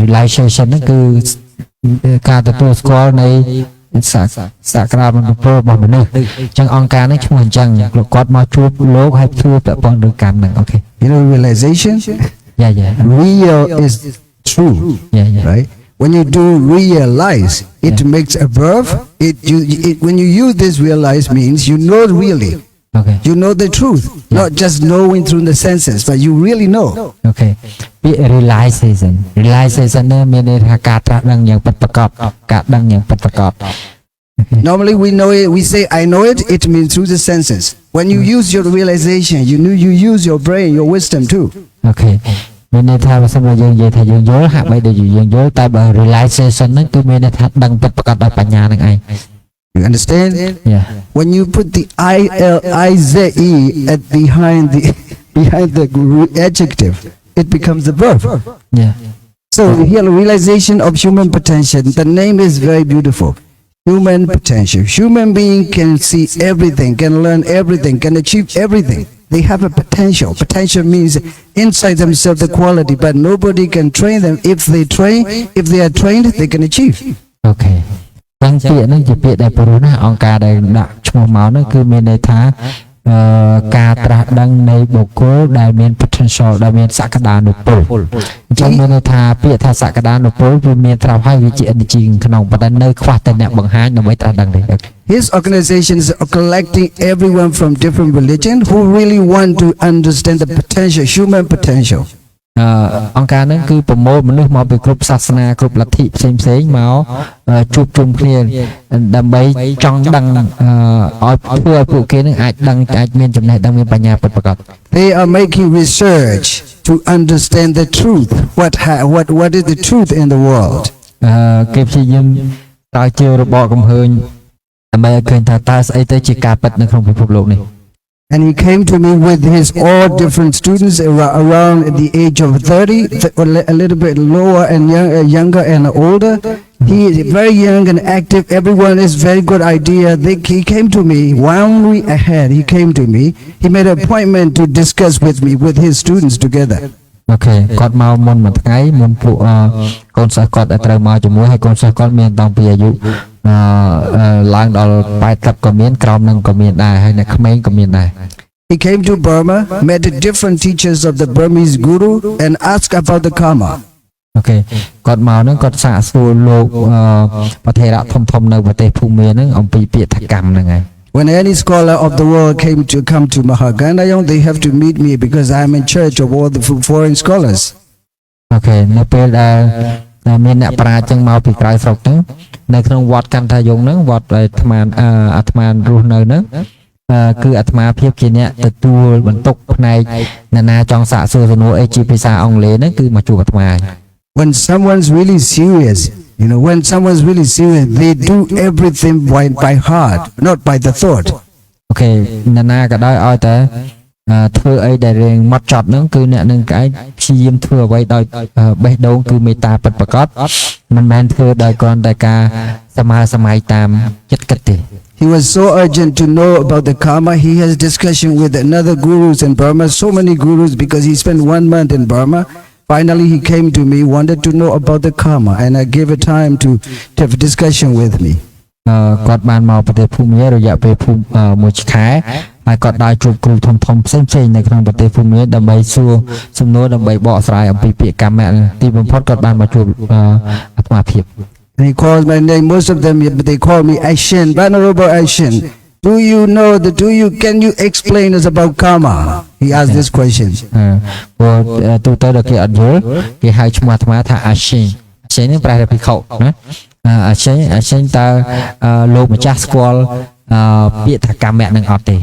realization ហ្នឹងគឺការទទួលស្គាល់នៃសក្តានុពលរបស់មនុស្សអញ្ចឹងអង្គការនេះឈ្មោះអញ្ចឹងគាត់មកជួបលោកហើយជួបពាក់ព័ន្ធនឹងកម្មហ្នឹងអូខេ You know realization? Yeah. Real is true. Yeah. Right? When you do realize, it makes a verb. When you use this realize means you know really. Okay. You know the truth, not just knowing through the senses, but you really know. Okay. Realization នេះមានន័យថាការត្រាស់ដឹងយ៉ាងពិតប្រាកដការដឹងយ៉ាងពិតប្រាកដ Normally we know it, we say I know it, it means through the senses. When you use your realization, you use your brain, your wisdom too. Okay. មានន័យថាបើសិនបើយើងនិយាយថាយើងយល់ហាក់បីដូចយើងយល់តែបើ realization ហ្នឹងគឺមានន័យថាដឹងពិតប្រាកដដោយបញ្ញាហ្នឹងឯង You understand? Yeah. When you put the I-L-I-Z-E behind the adjective, it becomes the verb. Yeah. So here realization of human potential, the name is very beautiful. Human potential. Human being can see everything, can learn everything, can achieve everything. They have a potential. Potential means inside themselves the quality, but nobody can train them. If they are trained, they can achieve. Okay. ទាំងពាក្យហ្នឹងជាពាក្យដែលព្រោះណាអង្គការដែលដាក់ឈ្មោះមកហ្នឹងគឺមានន័យថាការត្រាស់ដឹងនៃបុគ្គលដែលមាន potential ដែលមានសក្តានុពលអញ្ចឹងមានន័យថាពាក្យថាសក្តានុពលវាមានត្រាប់ហើយវាជា energy ក្នុងប៉ុន្តែនៅខ្វះតែអ្នកបង្ហាញដើម្បីត្រាស់ដឹងទេ His organization is collecting everyone from different religion who really want to understand the potential, human potential. អង្គការហ្នឹងគឺប្រមូលមនុស្សមកពីគ្រប់សាសនាគ្រប់លទ្ធិផ្សេងៗមកជួបជុំគ្នាដើម្បីចង់ដឹងឲ្យធ្វើឲ្យពួកគេនឹងអាចដឹងអាចមានចំណេះដឹងមានបញ្ញាពិតប្រាកដ They are making research to understand the truth. What is the truth in the world? គេព្យាយាមតើជារបបកំហើញដើម្បីឲ្យឃើញថាតើស្អីទៅជាការពិតនៅក្នុងពិភពលោកនេះ And he came to me with his all different students around the age of 30, a little bit lower and younger and older. He is very young and active. Everyone is very good idea. He came to me 1 week ahead. He came to me. He made an appointment to discuss with me, with his students together. Okay. គាត់មកមុនមួយថ្ងៃមុនពួកកូនសិស្សគាត់ត្រូវមកជាមួយហើយកូនសិស្សគាត់មានតាំងពីអាយុឡើងដល់80ក៏មានក្រោមនឹងក៏មានដែរហើយអ្នកក្មេងក៏មានដែរ He came to Burma, met different teachers of the Burmese guru and asked about the karma. Okay. គាត់មកហ្នឹងគាត់សាកសួរលោកប្រធេរៈធំៗនៅប្រទេសភូមាហ្នឹងអំពីពាក្យថាកម្មហ្នឹងហើយ When any scholar of the world come to Mahagandayong, they have to meet me because I am in charge of all the foreign scholars. Okay. នៅពេលដែលមានអ្នកប្រាជ្ញចឹងមកពីក្រៅស្រុកហ្នឹងនៅក្នុងវត្តកន្តាយងហ្នឹងវត្តអាត្មារស់នៅហ្នឹងគឺអាត្មាភាពជាអ្នកទទួលបន្ទុកផ្នែកអ្នកណាចង់សាកសួរសំណួរអីជាភាសាអង់គ្លេសហ្នឹងគឺមកជួបអាត្មា When someone's really serious, they do everything by heart, not by the thought. Okay. អ្នកណាក៏ដោយឲ្យតែធ្វើអីដែលរៀងម៉ត់ចត់ហ្នឹងគឺអ្នកនឹងឯងព្យាយាមធ្វើអ្វីដោយបេះដូងគឺមេត្តាពិតប្រាកដមិនមែនធ្វើដោយគ្រាន់តែការសម័យតាមចិត្តគិតទេ He was so urgent to know about the karma. He has discussion with another gurus in Burma, so many gurus because he spent 1 month in Burma. Finally, he came to me, wanted to know about the karma, and I gave a time to have a discussion with me. គាត់បានមកប្រទេសភូមារយៈពេលមួយខែហើយគាត់ដើរជួបគ្រូធំៗផ្សេងៗនៅក្នុងប្រទេសភូមាដើម្បីសួរសំណួរដើម្បីបកស្រាយអំពីពាក្យកម្មៈទីបំផុតគាត់បានមកជួបអាត្មាភាព And he called my name. Most of them, they call me Aishin, Venerable Aishin. Can you explain us about karma? He asked this question. ព្រោះទូទៅដល់គេអត់យល់គេហៅឈ្មោះអាត្មាថាអាឈិញនេះប្រែថាភិក្ខុណាអាឈិញតើលោកម្ចាស់ស្គាល់ពាក្យថាកម្មៈនឹងអត់ទេ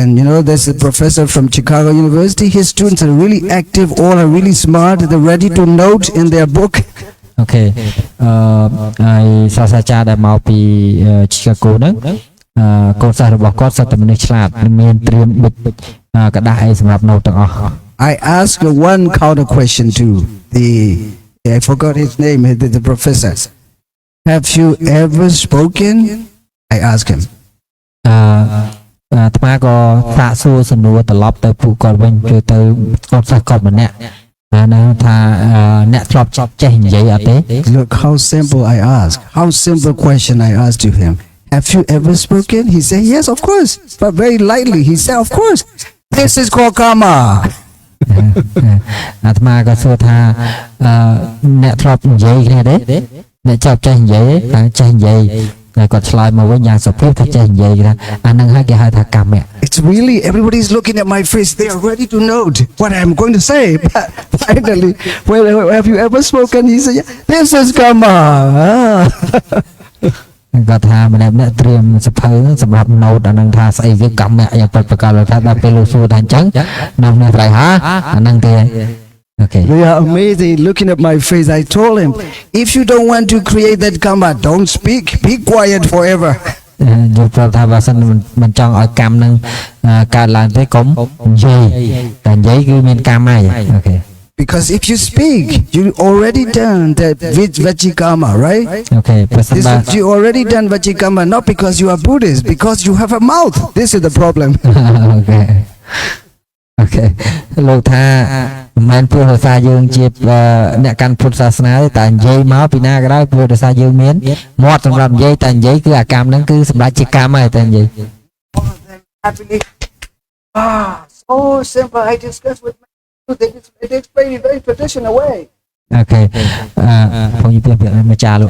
And there's a professor from Chicago University. His students are really active, all are really smart. They're ready to note in their book. Okay. ហើយសាស្ត្រាចារ្យដែលមកពី Chicago ហ្នឹងកូនសិស្សរបស់គាត់សិតតែមនុស្សឆ្លាតមានត្រៀមប៊ិចกระดาษអីសម្រាប់ note ទាំងអស់ I asked one counter question to I forgot his name, the professor. Have you ever spoken? I asked him. អាត្មាក៏សាកសួរសំណួរត្រឡប់ទៅពួកគាត់វិញជួយទៅកូនសិស្សគាត់ម្នាក់ណាថាអ្នកធ្លាប់ចេះនិយាយអត់ទេ Look how simple I asked. How simple question I asked to him. Have you ever spoken? He said, yes, of course. But very lightly, he said, of course. This is called karma. អាត្មាក៏សួរថាអ្នកធ្លាប់និយាយគ្នាទេអ្នកចប់ចេះនិយាយតែចេះនិយាយ ហើយគាត់ឆ្លើយមកវិញយ៉ាងសុភាពថាចេះនិយាយថាអានឹងហើយគេហៅថាកម្មៈ It's really, everybody's looking at my face. They are ready to note what I'm going to say. But finally, well, have you ever spoken? He said, yeah, this is karma. គាត់ថាម្នាក់ត្រៀមសភៅសម្រាប់ note អានឹងថាស្អីវាកម្មៈយ៉ាងពិតប្រាកដថាដល់ពេលលោកសួរថាអញ្ចឹងនោះនេះត្រៃហាអានឹងទេ Okay. They are amazing looking at my face. I told him, if you don't want to create that karma, don't speak. Be quiet forever. យល់ប្រាប់ថាបើសិនមិនចង់ឲ្យកម្មនឹងកើតឡើងទេកុំនិយាយតែនិយាយគឺមានកម្មហើយ Okay. Because if you speak, you already done that Vajjikarma, right? Okay. You already done Vajjikarma not because you are Buddhist, because you have a mouth. This is the problem. Okay. Okay. លោកថាមិនព្រោះដោយសារយើងជាអ្នកកាន់ពុទ្ធសាសនាទេតែនិយាយមកពីណាក៏ដោយព្រោះដោយសារយើងមានមាត់សម្រាប់និយាយតែនិយាយគឺអាកម្មហ្នឹងគឺសម្រាប់ជាកម្មហើយតែនិយាយ so simple. I discussed with my they explain it very traditional way. Okay. ខ្ញុំនិយាយពីម្ចាស់លោក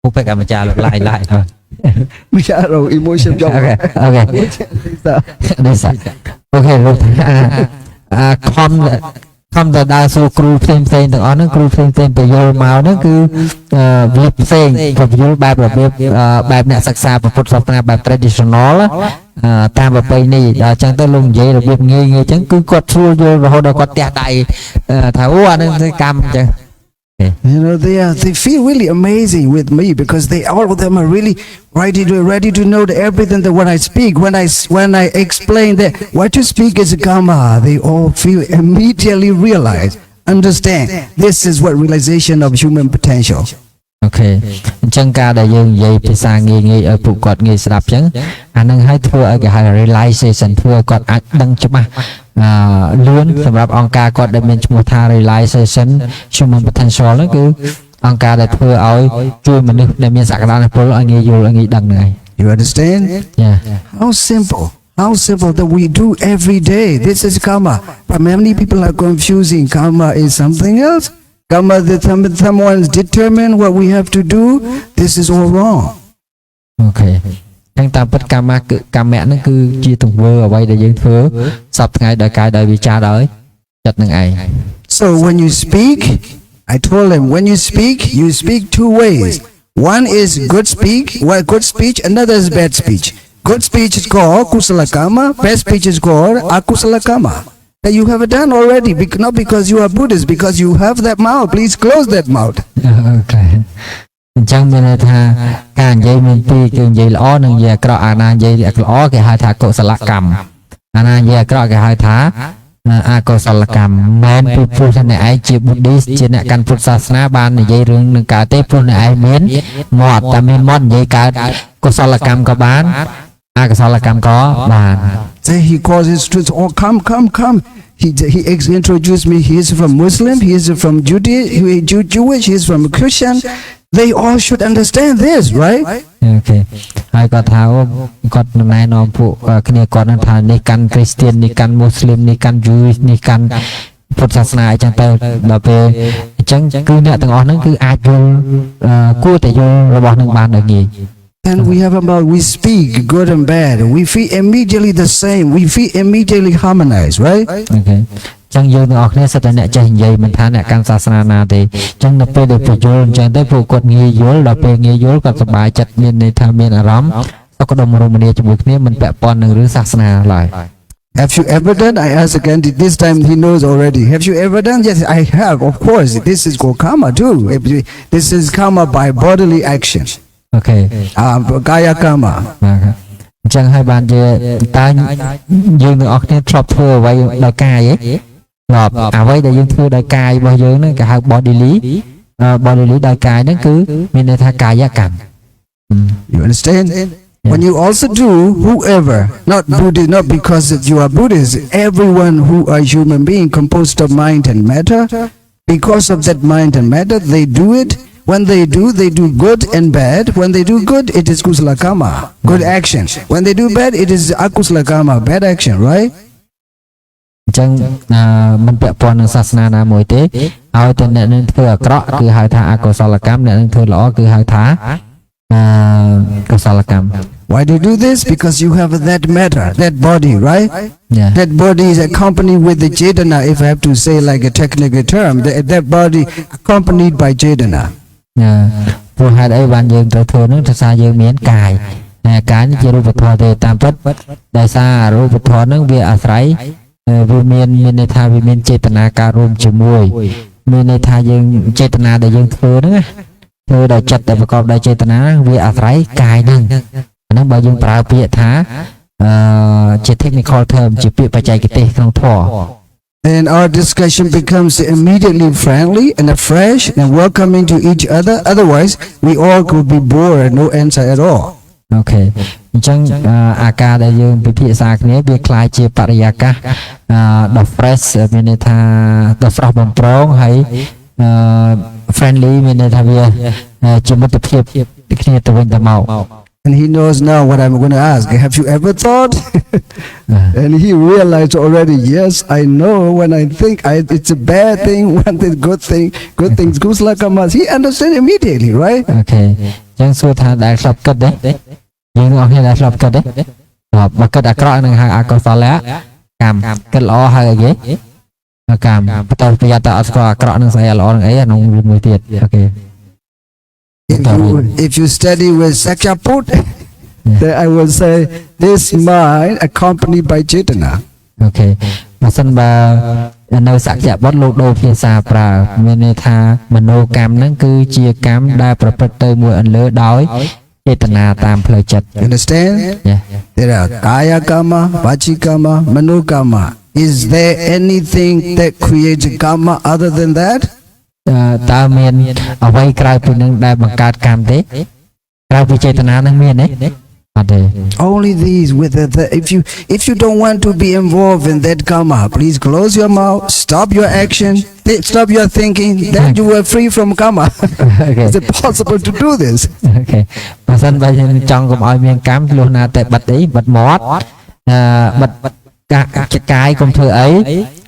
ពុកពេកអាម្ចាស់លោកឡាយ We are emotion job. Okay. Okay. នេះសា Okay លោកថាខំទៅដើរសួរគ្រូផ្សេងទាំងអស់ហ្នឹងគ្រូផ្សេងទៅយល់មកហ្នឹងគឺវាផ្សេងពយល់បែបរបៀបបែបអ្នកសិក្សាពុទ្ធសាសនាបែប traditional តាមប្រពៃណីដល់អញ្ចឹងទៅលោកនិយាយរបៀបងាយអញ្ចឹងគឺគាត់ស្រួលយល់រហូតដល់គាត់ទះដៃថាអូអាហ្នឹងគឺកម្មអញ្ចឹង You know, they feel really amazing with me because all of them are really ready to know everything that when I speak, when I explain that what you speak is karma, they all feel immediately realize, understand. This is what realization of human potential. Okay. អញ្ចឹងការដែលយើងនិយាយភាសាងាយឲ្យពួកគាត់ងាយស្ដាប់អញ្ចឹងអានឹងឲ្យធ្វើឲ្យគេហៅ realization ធ្វើឲ្យគាត់អាចដឹងច្បាស់លឿនសម្រាប់អង្គការគាត់ដែលមានឈ្មោះថា realization human potential ហ្នឹងគឺអង្គការដែលធ្វើឲ្យជួយមនុស្សដែលមានសក្តានុពលឲ្យងាយយល់ឲ្យងាយដឹងហ្នឹងហើយ You understand? Yeah. How simple that we do every day. This is karma. But many people are confusing karma is something else. Karma that someone's determined what we have to do. This is all wrong. Okay. ទាំងតាមពិតកម្មៈហ្នឹងគឺជាទង្វើអ្វីដែលយើងធ្វើសពថ្ងៃដោយកាយដោយវាចាដោយចិត្តនឹងឯង So when you speak, I told him when you speak two ways. One is good speech, another is bad speech. Good speech is called kusala karma, bad speech is called akusala karma. That you have done already, not because you are Buddhist, because you have that mouth. Please close that mouth. Okay. អញ្ចឹងមានន័យថាការនិយាយមានពីរគឺនិយាយល្អនិងនិយាយអាក្រក់អាណានិយាយល្អគេហៅថាកុសលកម្មអាណានិយាយអាក្រក់គេហៅថាអកុសលកម្មមិនពីព្រោះថាអ្នកឯងជា Buddhist ជាអ្នកកាន់ពុទ្ធសាសនាបាននិយាយរឿងនឹងកើតទេព្រោះអ្នកឯងមានមាត់តែមានមាត់និយាយកើតកុសលកម្មក៏បានអកុសលកម្មក៏បាន Say he calls his students, oh come. He introduced me. He is from Muslim. He is from Jewish. He is from Christian. They all should understand this, right? Okay. ហើយគាត់ថាគាត់ណែនាំពួកគ្នាគាត់នឹងថានេះកាន់ Christian នេះកាន់ Muslim នេះកាន់ Jewish នេះកាន់ពុទ្ធសាសនាអញ្ចឹងទៅដល់ពេលអញ្ចឹងគឺអ្នកទាំងអស់ហ្នឹងគឺអាចយល់គួរតែយល់របស់នឹងបានដោយងាយ And we speak good and bad. We feel immediately the same. We feel immediately harmonized, right? Okay. ចឹងយើងទាំងអស់គ្នាសិតតែអ្នកចេះនិយាយមិនថាអ្នកកាន់សាសនាណាទេចឹងនៅពេលដែលបញ្យល់អញ្ចឹងទៅពួកគាត់ងាយយល់ដល់ពេលងាយយល់គាត់សប្បាយចិត្តមានន័យថាមានអារម្មណ៍សុខដុមរមនាជាមួយគ្នាមិនពាក់ព័ន្ធនឹងរឿងសាសនាឡើយ Have you ever done? I asked again. This time he knows already. Have you ever done? Yes, I have. Of course, this is called karma too. This is karma by bodily action. Okay. Kaya karma. អញ្ចឹងហើយបានជាតើយើងទាំងអស់គ្នាធ្លាប់ធ្វើអ្វីដោយកាយទេធ្លាប់អ្វីដែលយើងធ្វើដោយកាយរបស់យើងហ្នឹងគេហៅ bodily ដោយកាយហ្នឹងគឺមានន័យថាកាយកម្ម You understand? When you also do, whoever, not Buddhist, not because you are Buddhist, everyone who are human being composed of mind and matter, because of that mind and matter, they do it. When they do good and bad. When they do good, it is kusala karma, good action. When they do bad, it is akusala karma, bad action, right? អញ្ចឹងមិនពាក់ព័ន្ធនឹងសាសនាណាមួយទេឲ្យតែអ្នកនឹងធ្វើអាក្រក់គឺហៅថាអកុសលកម្មអ្នកនឹងធ្វើល្អគឺហៅថា កុសលកម្ម Why do you do this? Because you have that matter, that body, right? Yeah. That body is accompanied with the Chetana, if I have to say like a technical term, that body accompanied by Chetana. ព្រោះហេតុអីបានយើងត្រូវធ្វើនឹងដោយសារយើងមានកាយកាយនេះជារូបធម៌ទេតាមពិតដោយសាររូបធម៌នឹងវាអាស្រ័យវាមានន័យថាវាមានចេតនាការរួមជាមួយមានន័យថាយើងចេតនាដែលយើងធ្វើហ្នឹងណាធ្វើដោយចិត្តដែលប្រកបដោយចេតនាវាអាស្រ័យកាយហ្នឹងអាហ្នឹងបើយើងប្រើពាក្យថាជា technical term ជាពាក្យបច្ចេកទេសក្នុងធម៌ Then our discussion becomes immediately friendly and fresh and welcoming to each other. Otherwise, we all could be bored, no answer at all. អូខេអញ្ចឹងអាការដែលយើងពិភាក្សាគ្នាវាคล้ายជាបរិយាកាសដ៏ fresh មានន័យថាដ៏ស្រស់បំព្រងហើយfriendly មានន័យថាវាជាមិត្តភាពគ្នាទៅវិញទៅមក And he knows now what I'm going to ask. Have you ever thought? And he realized already, yes, I know when I think it's a bad thing, one thing, good things, kusala kamas. He understands immediately, right? Okay. អញ្ចឹងសួរថាដែលស្លាប់គិតទេយើងអស់គ្នាដែលស្លាប់គិតទេបើគិតអាក្រក់នឹងហៅអកុសលកម្មគិតល្អហៅអីគេកម្មបន្តប្រយ័ត្នតែអត់ស្គាល់អាក្រក់នឹងស្អីល្អនឹងអីអានោះមួយទៀតអូខេIf you study with Sakshaput, then I will say this mind accompanied by Chetana. Okay. បើសិនបើនៅសក្យបុត្រលោកដូរភាសាប្រើមានន័យថាមโนកម្មហ្នឹងគឺជាកម្មដែលប្រព្រឹត្តទៅមួយអន្លើដោយចេតនាតាមផ្លូវចិត្ត You understand? Yeah. There are kaya karma, vachi karma, mano karma. Is there anything that creates a karma other than that? តើមានអ្វីក្រៅពីនឹងដែលបង្កើតកម្មទេក្រៅពីចេតនានឹងមានទេអត់ទេ Only these with if you don't want to be involved in that karma, please close your mouth, stop your action, stop your thinking, then you are free from karma. Is it possible to do this? អូខេបើសិនបើយើងចង់កុំឲ្យមានកម្មលុះណាតែបិទអីបិទមាត់បិទកាយកុំធ្វើអី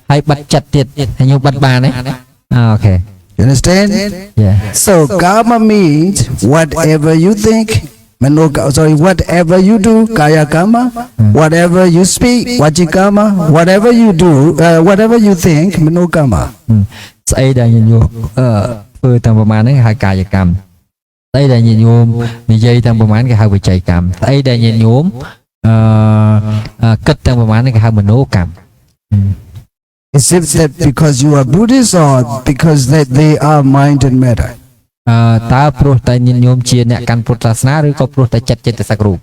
ហើយបិទចិត្តទៀតហើយយើងបិទបានទេអូខេYou understand? Yeah. So karma means whatever you think, whatever you do, kaya karma, whatever you speak, vachi karma, whatever you do, whatever you think, mano karma. ស្អីដែលញញោមធ្វើតាមប្រមាណហ្នឹងគេហៅកាយកម្មស្អីដែលញញោមនិយាយតាមប្រមាណគេហៅវិច័យកម្មស្អីដែលញញោមគិតតាមប្រមាណហ្នឹងគេហៅមនោកម្ម Is it that because you are Buddhist or because that they are mind and matter? តើព្រោះតែញញោមជាអ្នកកាន់ពុទ្ធសាសនាឬក៏ព្រោះតែចិត្តចេតសិករូប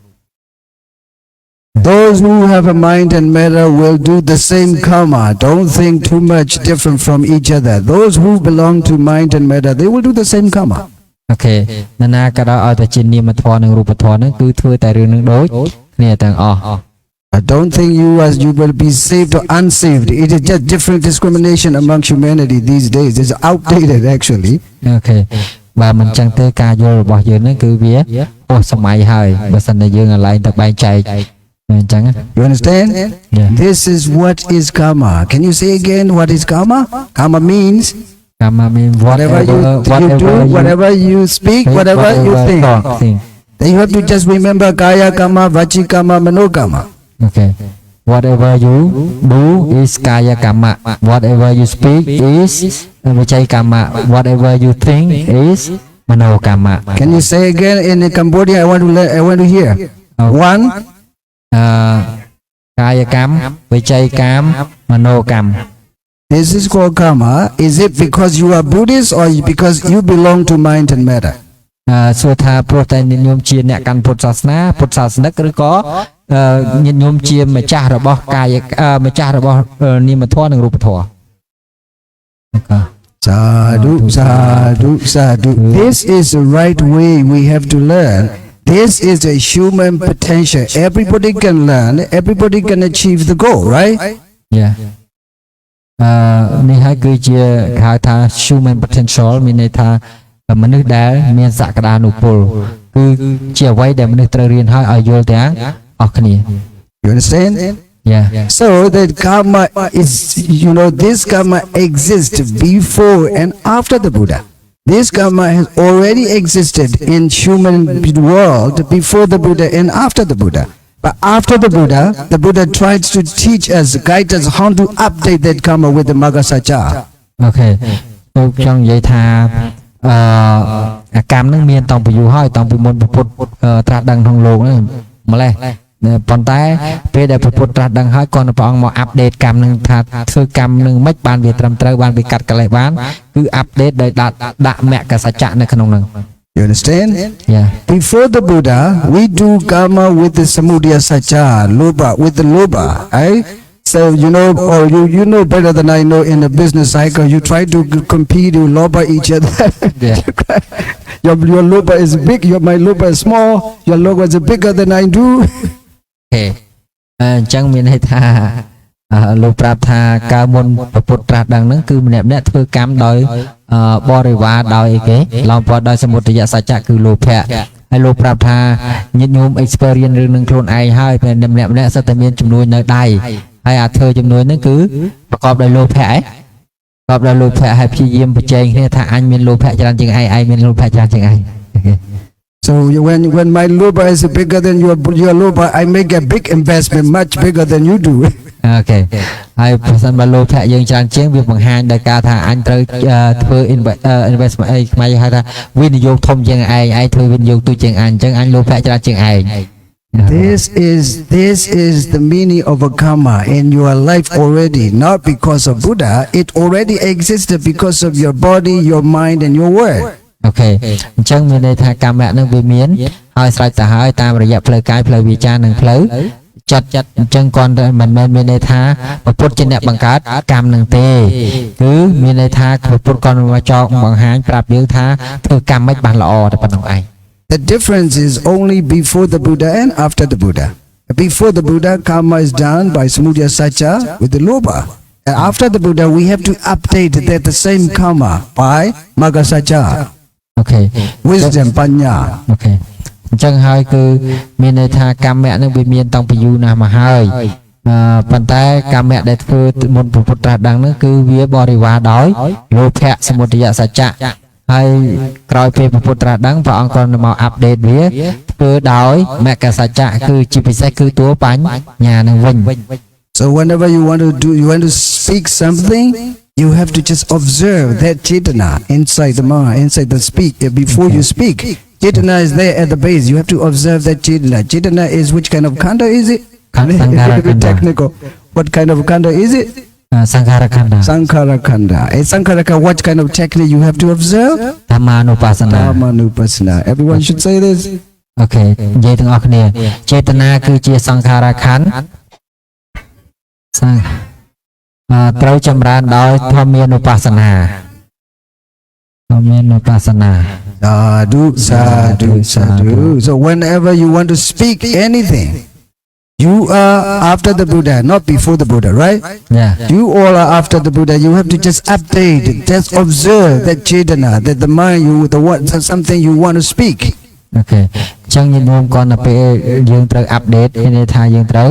Those who have a mind and matter will do the same karma. Don't think too much different from each other. Those who belong to mind and matter, they will do the same karma. អូខេណាក៏ដោយឲ្យតែជានាមធម៌និងរូបធម៌ហ្នឹងគឺធ្វើតែរឿងនឹងដូចគ្នាទាំងអស់ I don't think you will be saved or unsaved. It is just different discrimination among humanity these days. It's outdated actually. អូខេបើមិនចឹងទេការយល់របស់យើងហ្នឹងគឺវាហួសសម័យហើយបើសិនតែយើងឲ្យឡើងទៅបែងចែកអញ្ចឹង You understand? Yeah. This is what is karma. Can you say again what is karma? Karma means Karma means whatever you do, whatever you speak, whatever you think. Then you have to just remember kaya karma, vachi karma, mano karma. Okay. Whatever you do is kaya karma. Whatever you speak is vichai karma. Whatever you think is mano karma. Can you say again in Cambodia? I want to hear. One. Kaya karma, vichai karma, mano karma. This is called karma. Is it because you are Buddhist or because you belong to mind and matter? សួរថាព្រោះតែញោមជាអ្នកកាន់ពុទ្ធសាសនាពុទ្ធសាសនិកឬក៏ញោមជាម្ចាស់របស់កាយម្ចាស់របស់នាមធម៌និងរូបធម៌ Sadhu, sadhu, sadhu. This is the right way we have to learn. This is a human potential. Everybody can learn. Everybody can achieve the goal, right? Yeah. នេះហើយគឺជាគេហៅថា human potential មានន័យថាមនុស្សដែលមានសក្តានុពលគឺជាអ្វីដែលមនុស្សត្រូវរៀនហើយឲ្យយល់ទាំងអស់គ្នា You understand? Yeah. So that karma is, this karma exists before and after the Buddha. This karma has already existed in human world before the Buddha and after the Buddha. But after the Buddha tries to teach us, guide us how to update that karma with the Magga Sacha. Okay tôi trong vậy tha កម្មនឹងមានតាំងពីយូរហើយតាំងពីមុនពុទ្ធត្រាស់ដឹងក្នុងលោកនេះម្លេះប៉ុន្តែពេលដែលពុទ្ធត្រាស់ដឹងហើយគាត់ព្រះអង្គមកអាប់ដេតកម្មនឹងថាធ្វើកម្មនឹងមិនបានវាត្រឹមត្រូវបានវាកាត់កលេសបានគឺអាប់ដេតដោយដាក់មគ្គសច្ចៈនៅក្នុងនឹង You understand? Yeah. Before the Buddha, we do karma with the samudaya sacha, loba, with the loba, right? So you know, or you know better than I know in the business cycle. You try to compete, you loba each other. Yeah. your loba is big, my loba is small. Your loba is bigger than I do. Okay. អញ្ចឹងមានន័យថាលោកប្រាប់ថាកាលមុនពុទ្ធត្រាស់ដឹងហ្នឹងគឺម្នាក់ៗធ្វើកម្មដោយបរិវារដោយអីគេឡំព័ទ្ធដោយសមុទយសច្ចៈគឺលោភៈហើយលោកប្រាប់ថាញាតិញោម experience រឿងនឹងខ្លួនឯងហើយពេលម្នាក់ៗសិតតែមានចំនួននៅដៃហើយអាធ្វើចំនួនហ្នឹងគឺប្រកបដោយលោភៈឯងប្រកបដោយលោភៈហើយព្យាយាមប្រជែងគ្នាថាអញមានលោភៈច្រើនជាងឯងមានលោភៈច្រើនជាងឯង So when my loba is bigger than your loba, I make a big investment much bigger than you do. Okay. ហើយប្រសិនបើលោភៈយើងច្រើនជាងវាបង្ហាញដោយការថាអញត្រូវធ្វើ investment អីខ្មែរហៅថាវិនិយោគធំជាងឯងធ្វើវិនិយោគទូជាងអញអញ្ចឹងអញលោភៈច្រើនជាងឯង This is the meaning of a karma in your life already, not because of Buddha. It already existed because of your body, your mind, and your word. Okay. អញ្ចឹងមានន័យថាកម្មៈនឹងវាមានហើយស្រេចទៅហើយតាមរយៈផ្លូវកាយផ្លូវវាចានិងផ្លូវចិត្តអញ្ចឹងគាត់មិនមែនមានន័យថាពុទ្ធជាអ្នកបង្កើតកម្មនឹងទេគឺមានន័យថាពុទ្ធគាត់មកចោលបង្ហាញប្រាប់យើងថាធ្វើកម្មមិនបានល្អតែប៉ុណ្្នឹងឯង The difference is only before the Buddha and after the Buddha. Before the Buddha, karma is done by samudaya sacha with the loba. And after the Buddha, we have to update that the same karma by magga sacha. Okay. Wisdom, panya. Okay. អញ្ចឹងហើយគឺមានន័យថាកម្មៈនឹងវាមានតាំងពីយូរណាស់មកហើយប៉ុន្តែកម្មៈដែលធ្វើមុនពុទ្ធត្រាស់ដឹងហ្នឹងគឺវាបរិវារដោយលោភៈសមុទយសច្ចៈហើយក្រោយពេលពុទ្ធត្រាស់ដឹងព្រះអង្គក៏មកអាប់ដេតវាធ្វើដោយមគ្គសច្ចៈគឺជាពិសេសគឺតួបញ្ញានឹងវិញ So whenever you want to speak something, you have to just observe that chetana inside the mind, inside the speak before you speak. Chetana is there at the base. You have to observe that chetana. Chetana is which kind of khanda is it? A little bit technical. What kind of khanda is it? Sankhara khanda. Sankhara khanda. A sankhara khanda, what kind of technique you have to observe? Dhammanupassana. Dhammanupassana. Everyone should say this. Okay. និយាយទាំងអស់គ្នាចេតនាគឺជាសង្ខារខណ្ឌត្រូវចម្រើនដោយធម្មានុបស្សនា Sadhu, sadhu, sadhu. So whenever you want to speak anything, you are after the Buddha, not before the Buddha, right? Yeah. You all are after the Buddha. You have to just update, just observe that chetana, that the mind, something you want to speak. Okay. អញ្ចឹងញោមគាត់ទៅពេលយើងត្រូវអាប់ដេតមានន័យថាយើងត្រូវ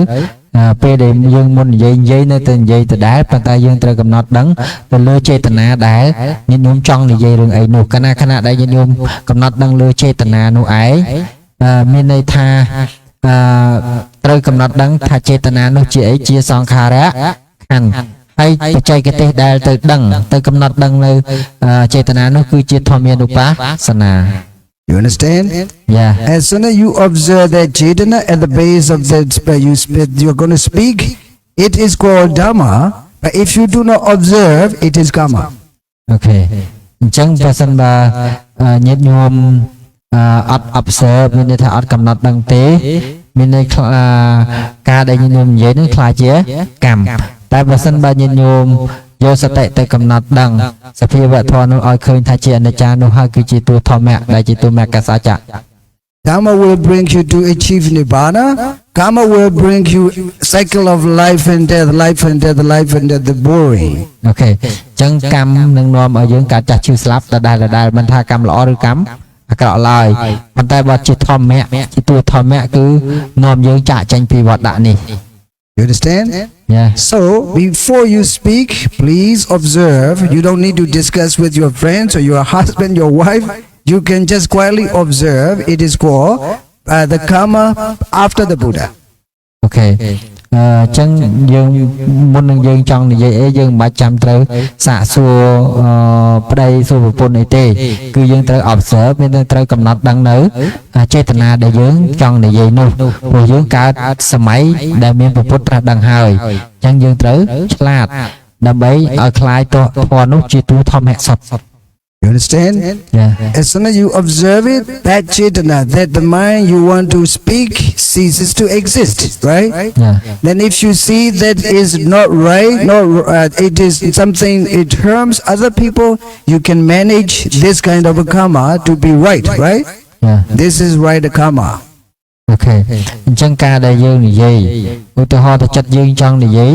ពេលដែលយើងមុននិយាយនៅតែនិយាយទៅដែរប៉ុន្តែយើងត្រូវកំណត់ដឹងទៅលើចេតនាដែលញាតិញោមចង់និយាយរឿងអីនោះខណៈដែលញាតិញោមកំណត់ដឹងលើចេតនានោះឯងមានន័យថាត្រូវកំណត់ដឹងថាចេតនានោះជាអីជាសង្ខារៈខណ្ឌហើយបច្ចេកទេសដែលទៅដឹងទៅកំណត់ដឹងនៅចេតនានោះគឺជាធម្មានុបស្សនា You understand? Yeah. As soon as you observe that chetana at the base of that you're going to speak, it is called dhamma. But if you do not observe, it is karma. Okay. អញ្ចឹងបើសិនបើញាតិញោមអត់ observe មានន័យថាអត់កំណត់ដឹងទេមានន័យការដែលញាតិញោមនិយាយនឹងខ្លាចជាកម្មតែបើសិនបើញាតិញោមយកសតិទៅកំណត់ដឹងសភាវៈធម៌នោះឲ្យឃើញថាជាអនិច្ចានោះហើយគឺជាតួធម្មៈដែលជាតួមគ្គសច្ចៈ Dhamma will bring you to achieve nibbana. Karma will bring you cycle of life and death, life and death, life and death, the boring. Okay. អញ្ចឹងកម្មនឹងនាំឲ្យយើងកើតចាស់ឈឺស្លាប់ដដែលមិនថាកម្មល្អឬកម្មអាក្រក់ឡើយប៉ុន្តែបើជាធម្មៈជាតួធម្មៈគឺនាំយើងចាកចេញពីវដ្តនេះ You understand? Yeah. So before you speak, please observe. You don't need to discuss with your friends or your husband, your wife. You can just quietly observe. It is called the karma after the Buddha. Okay. ចឹងយើងមុននឹងយើងចង់និយាយអីយើងមិនបាច់ចាំត្រូវសាកសួរប្តីសួរប្រពន្ធអីទេគឺយើងត្រូវ observe មានត្រូវកំណត់ដឹងនៅចេតនាដែលយើងចង់និយាយនោះព្រោះយើងកើតសម័យដែលមានប្រពុតត្រាស់ដឹងហើយអញ្ចឹងយើងត្រូវឆ្លាតដើម្បីឲ្យคลายទោះធម៌នោះជាទូធម្មសុទ្ធ You understand? Yeah. As soon as you observe it, that chetana, that the mind you want to speak ceases to exist, right? Yeah. Then if you see that is not right, it is something, it harms other people, you can manage this kind of a karma to be right, right? Yeah. This is right karma. Okay. អញ្ចឹងការដែលយើងនិយាយឧទាហរណ៍ទៅចិត្តយើងចង់និយាយ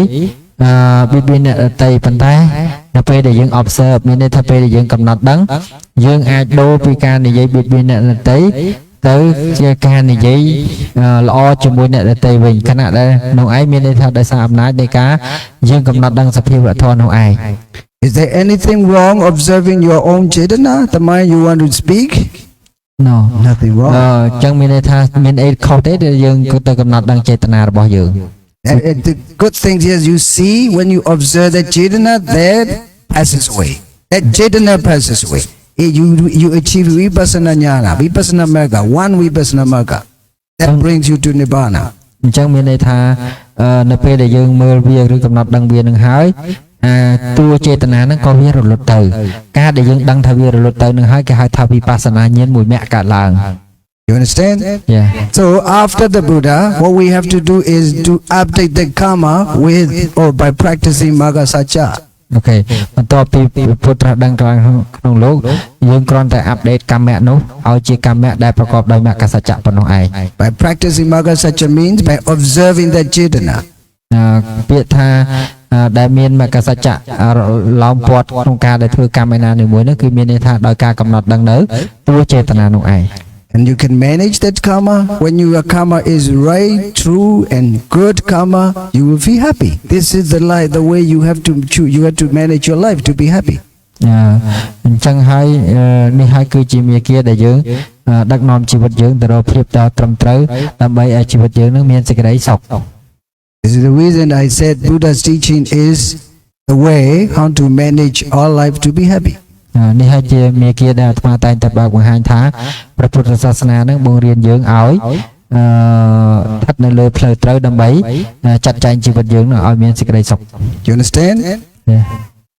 បៀតបៀនអ្នកដទៃប៉ុន្តែនៅពេលដែលយើង observe មានន័យថាពេលដែលយើងកំណត់ដឹងយើងអាចដូរពីការនិយាយបៀតបៀនអ្នកដទៃទៅជាការនិយាយល្អជាមួយអ្នកដទៃវិញខណៈដែលនោះឯងមានន័យថាដោយសារអំណាចនៃការយើងកំណត់ដឹងសភាវៈធម៌នោះឯង Is there anything wrong observing your own chetana, the mind you want to speak? No, nothing wrong. ចឹងមានន័យថាមានអីខុសទេដែលយើងគឺទៅកំណត់ដឹងចេតនារបស់យើង The good thing is you see when you observe that chetana that passes away. That chetana passes away. You achieve vipassana jnana, vipassana magga, one vipassana magga. That brings you to nibbana. អញ្ចឹងមានន័យថានៅពេលដែលយើងមើលវាឬកំណត់ដឹងវានឹងហើយតួចេតនាហ្នឹងក៏វារលត់ទៅការដែលយើងដឹងថាវារលត់ទៅនឹងហើយគេហៅថាវិបស្សនាញាណមួយមគ្គកើតឡើង You understand? Yeah. So after the Buddha, what we have to do is to update the karma with or by practicing magga satcha. Okay. បន្ទាប់ពីពុទ្ធត្រាស់ដឹងក្នុងលោកយើងគ្រាន់តែអាប់ដេតកម្មៈនោះឲ្យជាកម្មៈដែលប្រកបដោយមគ្គសច្ចៈប៉ុណ្ណោះឯង By practicing magga satcha means by observing that chetana. ពាក្យថាដែលមានមគ្គសច្ចៈឡោមព័ទ្ធក្នុងការដែលធ្វើកម្មឯណានីមួយនោះគឺមានន័យថាដោយការកំណត់ដឹងនៅតួចេតនានោះឯង And you can manage that karma. When your karma is right, true, and good karma, you will be happy. This is the life, the way you have to choose. You have to manage your life to be happy. អញ្ចឹងហើយនេះហើយគឺជាមាគ៌ាដែលយើងដឹកនាំជីវិតយើងទៅរកភាពដ៏ត្រឹមត្រូវដើម្បីឲ្យជីវិតយើងនឹងមានសេចក្តីសុខ This is the reason I said Buddha's teaching is the way how to manage our life to be happy. នេះហើយជាមាគ៌ាដែលអាត្មាតែងតែបើកបង្ហាញថាព្រះពុទ្ធសាសនានឹងបង្រៀនយើងឲ្យស្ថិតនៅលើផ្លូវត្រូវដើម្បីចាត់ចែងជីវិតយើងនឹងឲ្យមានសេចក្តីសុខ You understand? Yeah.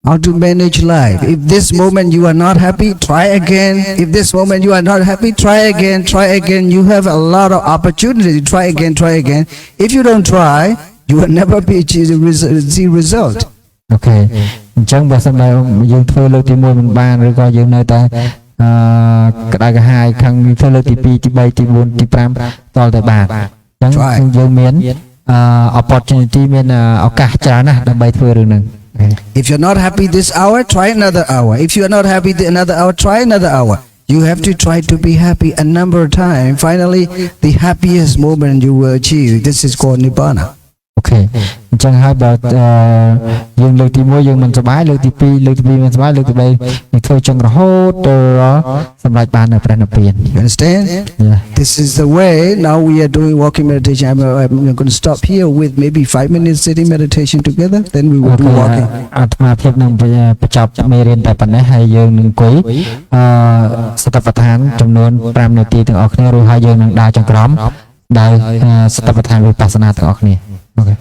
How to manage life. If this moment you are not happy, try again. If this moment you are not happy, try again, try again. You have a lot of opportunity. Try again, try again. If you don't try, you will never be see result. Okay. អញ្ចឹងបើសិនបើយើងធ្វើលើកទី1មិនបានឬក៏យើងនៅតែក្តៅក្រហាយខាងធ្វើលើកទី2ទី3ទី4ទី5តលតែបានអញ្ចឹងយើងមាន opportunity មានឱកាសច្រើនណាស់ដើម្បីធ្វើរឿងហ្នឹង If you're not happy this hour, try another hour. If you are not happy another hour, try another hour. You have to try to be happy a number of times. Finally, the happiest moment you will achieve. This is called nibbana. Okay. អញ្ចឹងហើយបើយើងលើកទី1យើងមិនសប្បាយលើកទី2លើកទី2មិនសប្បាយលើកទី3យើងធ្វើចង់រហូតដល់សម្រេចបាននៅព្រះនិព្វាន You understand? Yeah. This is the way. Now we are doing walking meditation. I'm going to stop here with maybe 5 minutes sitting meditation together. Then we will do walking. អាត្មាភាពនឹងបញ្ចប់មេរៀនតែប៉ុណ្ណេះហើយយើងនឹងអង្គុយសតិប្បដ្ឋានចំនួន5នាទីទាំងអស់គ្នារួចហើយយើងនឹងដើរចង្ក្រមដោយសតិប្បដ្ឋានវិបស្សនាទាំងអស់គ្នាអូខេ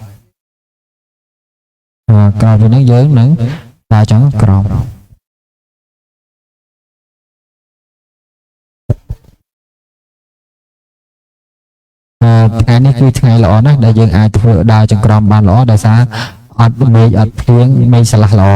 ក្រោយពីនេះយើងនឹងដើរចង្ក្រមថ្ងៃនេះគឺថ្ងៃល្អណាស់ដែលយើងអាចធ្វើដើរចង្ក្រមបានល្អដោយសារអត់មេឃអត់ភ្លៀងមេឃស្រឡះល្អ